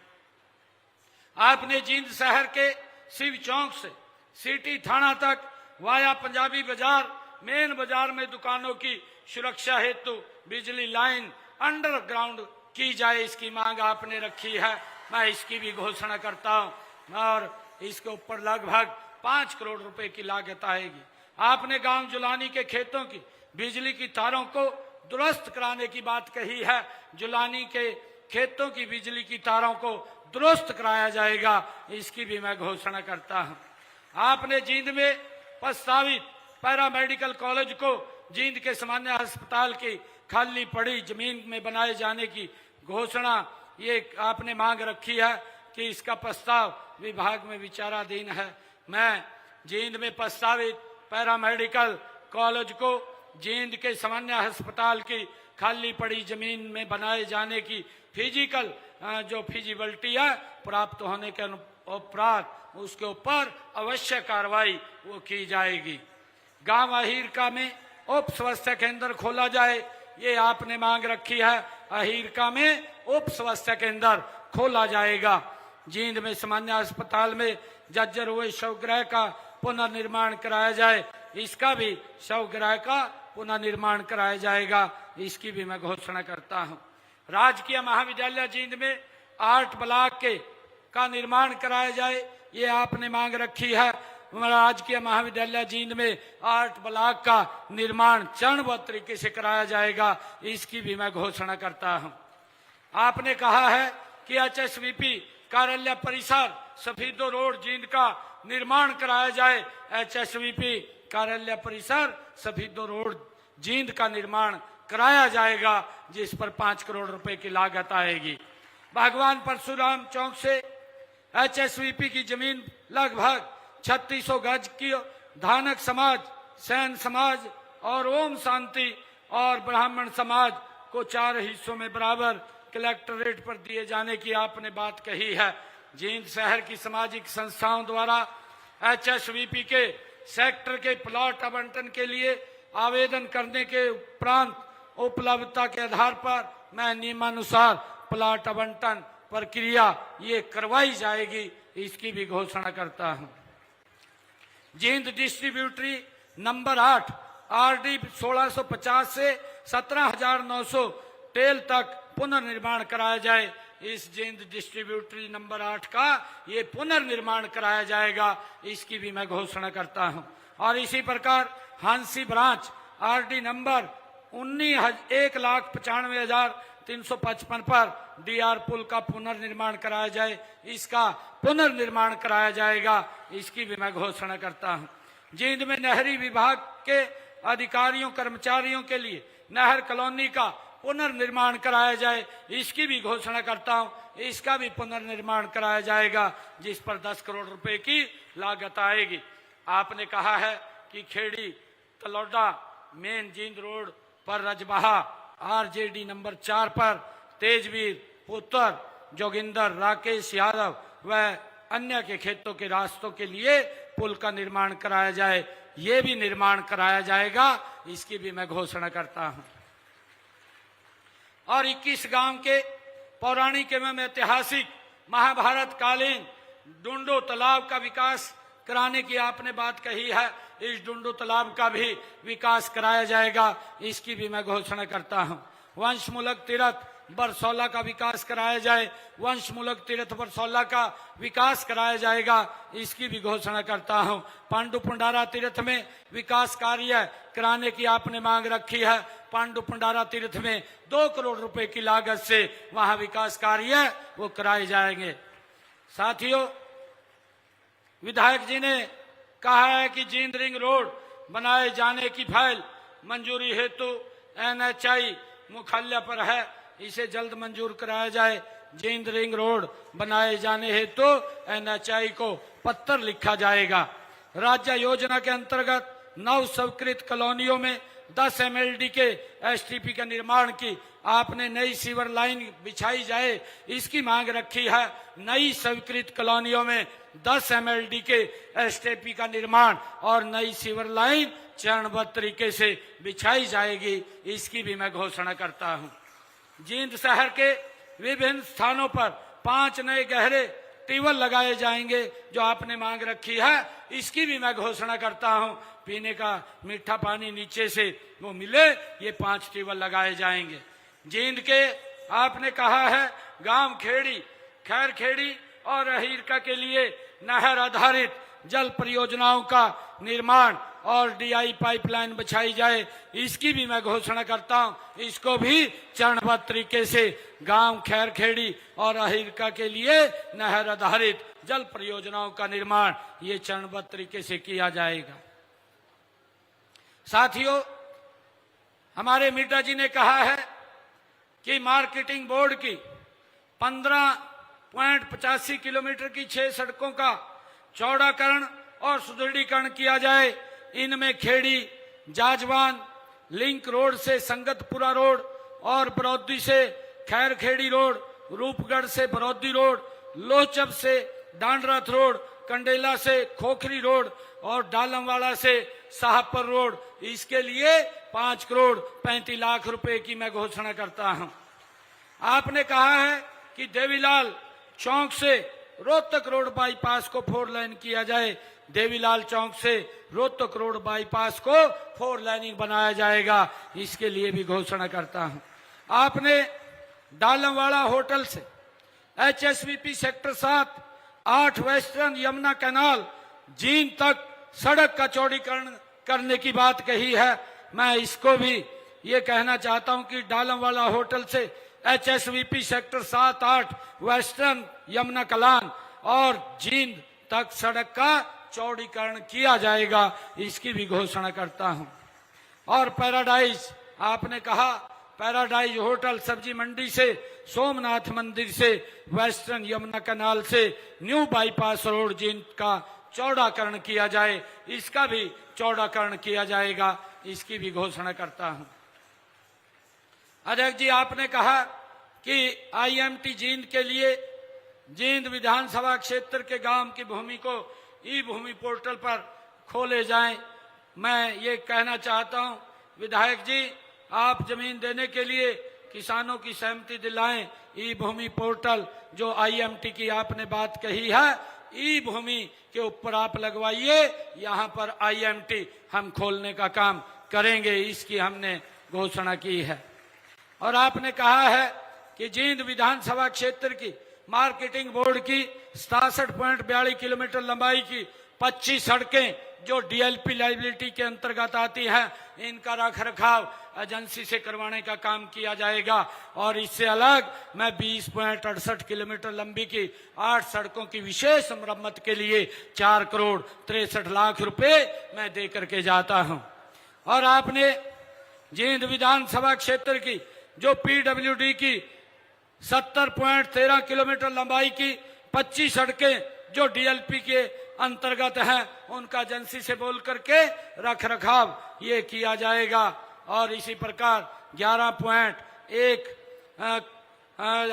आपने जींद शहर के शिव चौक से सिटी थाना तक वाया पंजाबी बाजार मेन बाजार में दुकानों की सुरक्षा हेतु बिजली लाइन अंडरग्राउंड की जाए, इसकी मांग आपने रखी है, मैं इसकी भी घोषणा करता हूं। और इसके ऊपर लगभग 5 करोड़ रुपए की लागत आएगी। आपने गांव जुलानी के खेतों की बिजली की तारों को दुरुस्त कराने की बात कही है, जुलानी के खेतों की बिजली की तारों को दुरुस्त कराया जाएगा, इसकी भी मैं घोषणा करता हूं। आपने जींद में प्रस्तावित पैरामेडिकल कॉलेज को जींद के सामान्य अस्पताल की खाली पड़ी जमीन में बनाए जाने की घोषणा ये आपने मांग रखी है कि इसका प्रस्ताव विभाग में विचाराधीन है। मैं जींद में प्रस्तावित पैरामेडिकल कॉलेज को जींद के सामान्य अस्पताल की खाली पड़ी जमीन में बनाए जाने की फिजिकल जो फिजिबिलिटी है प्राप्त होने के उपरांत उसके ऊपर अवश्य कार्रवाई वो की जाएगी। गांव अहीरका में उप स्वास्थ्य केंद्र खोला जाए, ये आपने मांग रखी है। अहीरका में उप स्वास्थ्य केंद्र खोला जाएगा। जींद में सामान्य अस्पताल में जर्जर हुए शवगृह का पुनर्निर्माण कराया जाए, इसका भी शवगृह का पुनर्निर्माण कराया जाएगा, इसकी भी मैं घोषणा करता हूं। राजकीय महाविद्यालय जींद में 8 ब्लॉक का निर्माण कराया जाए, ये आपने मांग रखी है। राजकीय महाविद्यालय जींद में 8 ब्लॉक का निर्माण चरणबद्ध तरीके से कराया जाएगा, इसकी भी मैं घोषणा करता हूं। आपने कहा है कि HSVP कार्यालय परिसर सफीदो रोड जींद का निर्माण कराया जाए, HSVP कार्यालय परिसर सफीदो रोड जींद का निर्माण कराया जाएगा, जिस पर 5 करोड़ रुपए की लागत आएगी। भगवान परशुराम चौक से HSVP की जमीन लगभग 3600 गज की धानक समाज, सैन समाज और ओम शांति और ब्राह्मण समाज को 4 हिस्सों में बराबर कलेक्टरेट पर दिए जाने की आपने बात कही है। जींद शहर की सामाजिक संस्थाओं द्वारा HSVP के सेक्टर के प्लॉट आवंटन के लिए आवेदन करने के उपरांत उपलब्धता के आधार पर मैं नियमानुसार प्लॉट आवंटन प्रक्रिया ये करवाई जाएगी, इसकी भी घोषणा करता हूं। जींद डिस्ट्रीब्यूटरी नंबर 8 RD 1650 से 17,900 टेल तक पुनर्निर्माण कराया जाए। इस जींद डिस्ट्रीब्यूटरी नंबर 8 का ये पुनर्निर्माण कराया जाएगा, इसकी भी मैं घोषणा करता हूं। और इसी प्रकार हांसी ब्रांच RD नंबर 1,95,355 पर DR पुल का पुनर्निर्माण कराया जाए, इसका पुनर्निर्माण कराया जाएगा, इसकी भी मैं घोषणा करता हूं। जींद में नहरी विभाग के अधिकारियों कर्मचारियों के लिए नहर कॉलोनी का पुनर्निर्माण कराया जाए, इसकी भी घोषणा करता हूं, इसका भी पुनर्निर्माण कराया जाएगा, जिस पर 10 करोड़ रुपए की लागत आएगी। आपने कहा है कि खेड़ी तलौडा मेन जींद रोड पर रजबहा RJD नंबर 4 पर तेजवीर पुत्र जोगिंदर राकेश यादव व अन्य के खेतों के रास्तों के लिए पुल का निर्माण कराया जाए, ये भी निर्माण कराया जाएगा, इसकी भी मैं घोषणा करता हूं। और 21 गांव के पौराणिक एवं ऐतिहासिक महाभारत कालीन डुंडो तालाब का विकास कराने की आपने बात कही है, इस डुंडो तालाब का भी विकास कराया जाएगा, इसकी भी मैं घोषणा करता हूं। वंशमूलक तीर्थ बरसौला का विकास कराया जाए, वंशमूलक तीर्थ बरसौला का विकास कराया जाएगा, इसकी भी घोषणा करता हूं। पांडु पुंडारा तीर्थ में विकास कार्य कराने की आपने मांग रखी है, पांडु पुंडारा तीर्थ में 2 करोड़ रुपए की लागत से वहां विकास कार्य वो कराए जाएंगे। साथियों, विधायक जी ने कहा है कि जींद रिंग रोड बनाए जाने की फाइल मंजूरी हेतु NHI मुख्यालय पर है, इसे जल्द मंजूर कराया जाए। जींद रिंग रोड बनाए जाने हेतु NHI को पत्र लिखा जाएगा। राज्य योजना के अंतर्गत 9 स्वीकृत कॉलोनियों में 10 MLD के STP का निर्माण की आपने नई सीवर लाइन बिछाई जाए, इसकी मांग रखी है। नई स्वीकृत कॉलोनियों में 10 MLD के STP का निर्माण और नई सीवर लाइन चरणबद्ध तरीके से बिछाई जाएगी, इसकी भी मैं घोषणा करता हूं। जींद शहर के विभिन्न स्थानों पर 5 नए गहरे ट्यूबवेल लगाए जाएंगे, जो आपने मांग रखी है, इसकी भी मैं घोषणा करता हूं। पीने का मीठा पानी नीचे से वो मिले, ये 5 ट्यूबवेल लगाए जाएंगे। जींद के आपने कहा है गांव खेड़ी, खैर खेड़ी और अहिरका के लिए नहर आधारित जल परियोजनाओं का निर्माण और DI पाइपलाइन बिछाई जाए, इसकी भी मैं घोषणा करता हूं। इसको भी चरणबद्ध तरीके से गांव खैर खेड़ी और अहिरका के लिए नहर आधारित जल परियोजनाओं का निर्माण ये चरणबद्ध तरीके से किया जाएगा। साथियों, हमारे मीटा जी ने कहा है कि मार्केटिंग बोर्ड की 15.85 किलोमीटर की 6 सड़कों का चौड़ाकरण और सुदृढ़ीकरण किया जाए। इनमें खेड़ी जाजवान लिंक रोड से संगतपुरा रोड और बरौदी से खैर खेड़ी रोड, रूपगढ़ से बरौदी रोड, लोचब से डांडरथ रोड, कंडेला से खोखरी रोड और डालमवाड़ा से शाहपुर रोड, इसके लिए 5 करोड़ 35 लाख रुपए की मैं घोषणा करता हूं। आपने कहा है कि देवीलाल चौक से रोहतक रोड बाईपास को 4 लाइन किया जाए, देवीलाल चौक से रोहतक रोड बाईपास को 4 लाइनिंग बनाया जाएगा, इसके लिए भी घोषणा करता हूं। आपने डालमवाड़ा होटल से HSVP sector 7 8 western Yamuna canal Jind तक सड़क का चौड़ीकरण करने की बात कही है। मैं इसको भी ये कहना चाहता हूं कि डालमवाड़ा होटल से HSVP sector 7 8 western Yamuna Kalan और जींद तक सड़क का चौड़ीकरण किया जाएगा, इसकी भी घोषणा करता हूं। और पैराडाइज, आपने कहा पैराडाइज होटल सब्जी मंडी से सोमनाथ मंदिर से वेस्टर्न यमुना कैनाल से न्यू बाईपास रोड जींद का चौड़ाकरण किया जाए, इसका भी चौड़ाकरण किया जाएगा, इसकी भी घोषणा करता हूं। अध्यक्ष जी, आपने कहा कि IMT जींद के लिए जींद विधानसभा क्षेत्र के गांव की भूमि को ई भूमि पोर्टल पर खोले जाएं। मैं ये कहना चाहता हूं, विधायक जी, आप जमीन देने के लिए किसानों की सहमति दिलाएं। ई भूमि पोर्टल जो IMT की आपने बात कही है, ई भूमि के ऊपर आप लगवाइए, यहाँ पर IMT हम खोलने का काम करेंगे, इसकी हमने घोषणा की है। और आपने कहा है कि जींद विधानसभा क्षेत्र की मार्केटिंग बोर्ड की 67.42 किलोमीटर लंबाई की 25 सड़कें जो DLP लाइबिलिटी के अंतर्गत आती हैं, इनका रखरखाव एजेंसी से करवाने का काम किया जाएगा। और इससे अलग मैं 20.68 किलोमीटर लंबी की 8 सड़कों की विशेष मरम्मत के लिए 4 करोड़ 63 लाख रुपए मैं दे करके जाता हूं। और आपने जींद विधानसभा क्षेत्र की जो PWD की 70.13 किलोमीटर लंबाई की 25 सड़कें जो DLP के अंतर्गत हैं, उनका एजेंसी से बोल करके रखरखाव ये किया जाएगा। और इसी प्रकार 11.1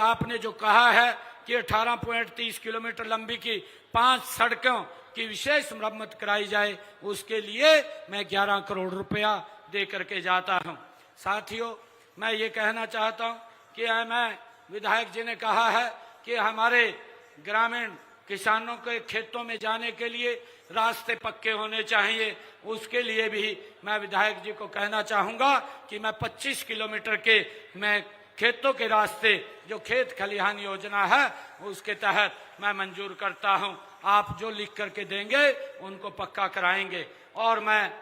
आपने जो कहा है कि 18.30 किलोमीटर लंबी की 5 सड़कों की विशेष मरम्मत कराई जाए, उसके लिए मैं 11 करोड़ रुपया दे करके जाता हूं। साथियों, मैं ये कहना चाहता हूं कि मैं विधायक जी ने कहा है कि हमारे ग्रामीण किसानों के खेतों में जाने के लिए रास्ते पक्के होने चाहिए। उसके लिए भी मैं विधायक जी को कहना चाहूंगा कि मैं 25 किलोमीटर के मैं खेतों के रास्ते जो खेत खलिहान योजना है उसके तहत मैं मंजूर करता हूं। आप जो लिख करके देंगे उनको पक्का कराएंगे। और मैं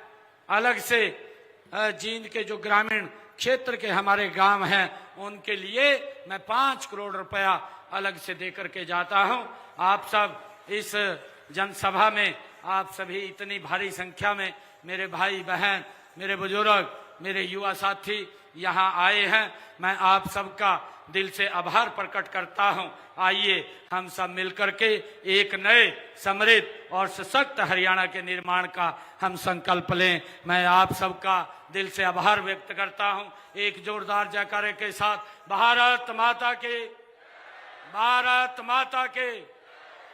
अलग से जींद के जो ग्रामीण क्षेत्र के हमारे गांव हैं उनके लिए मैं 5 करोड़ रुपया अलग से दे करके जाता हूं। आप सब इस जनसभा में, आप सभी इतनी भारी संख्या में मेरे भाई बहन, मेरे बुजुर्ग, मेरे युवा साथी यहाँ आए हैं, मैं आप सबका दिल से आभार प्रकट करता हूं। आइए हम सब मिलकर के एक नए समृद्ध और सशक्त हरियाणा के निर्माण का हम संकल्प लें। मैं आप सबका दिल से आभार व्यक्त करता हूं। एक जोरदार जयकारे के साथ भारत माता के, भारत माता के,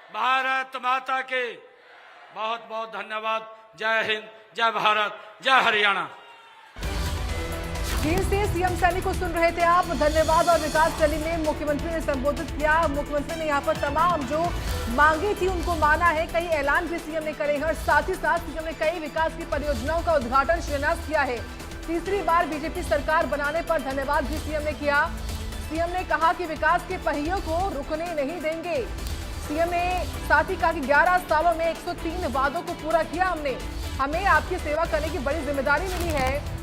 भारत माता के। बहुत बहुत धन्यवाद। जय हिंद, जय भारत, जय हरियाणा। जींद से सीएम सैनी को सुन रहे थे आप। धन्यवाद। और विकास रैली में मुख्यमंत्री ने संबोधित किया। मुख्यमंत्री ने यहाँ पर तमाम जो मांगी थी उनको माना है। कई ऐलान भी सीएम ने करे हैं और साथ ही साथ सीएम ने कई विकास की परियोजनाओं का उद्घाटन शिलान्यास किया है। तीसरी बार बीजेपी सरकार बनाने पर धन्यवाद भी सीएम ने किया। सीएम ने कहा कि विकास के पहियों को रुकने नहीं देंगे। सीएम ने साथ ही कहा कि 11 सालों में 103 वादों को पूरा किया हमने। हमें आपकी सेवा करने की बड़ी जिम्मेदारी मिली है।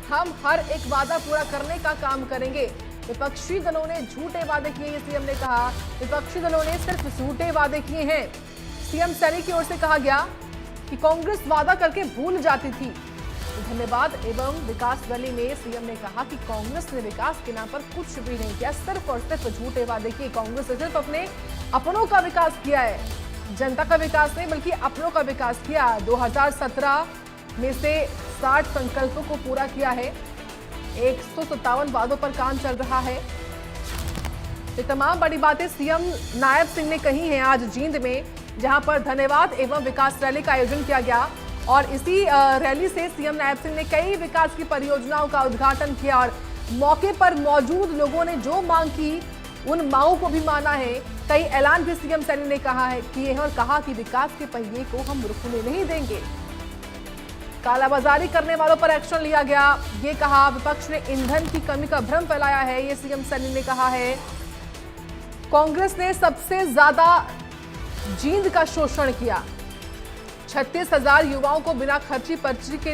हम हर एक वादा पूरा करने का काम करेंगे। विपक्षी दलों ने झूठे वादे किए हैं, सीएम ने कहा। विपक्षी दलों ने सिर्फ झूठे वादे किए हैं। सीएम सैनी की ओर से कहा गया कि कांग्रेस वादा करके भूल जाती थी। धन्यवाद एवं विकास रैली में सीएम ने कहा कि कांग्रेस ने विकास के नाम पर कुछ भी नहीं किया, सिर्फ और सिर्फ झूठे वादे किए। कांग्रेस ने सिर्फ अपने अपनों का विकास किया है, जनता का विकास नहीं बल्कि अपनों का विकास किया। 2017 में से 60 संकल्पों को पूरा किया है। 157 वादों पर काम चल रहा है। ये तमाम बड़ी बातें सीएम नायब सिंह ने कही हैं आज जींद में, जहां पर धन्यवाद एवं विकास रैली का आयोजन किया गया। और इसी रैली से सीएम नायब सिंह ने कई विकास की परियोजनाओं का उद्घाटन किया और मौके पर मौजूद लोगों ने जो मांग की उन मांगों को भी माना है। कई ऐलान भी सीएम सैनी ने कहा है किए हैं और कहा कि विकास के पहिए को हम रुकने नहीं देंगे। कालाबाजारी करने वालों पर एक्शन लिया गया, ये कहा। विपक्ष ने ईंधन की कमी का भ्रम फैलाया है, ये सीएम सैनी ने कहा है। कांग्रेस ने सबसे ज्यादा जींद का शोषण किया। 36,000 युवाओं को बिना खर्ची पर्ची के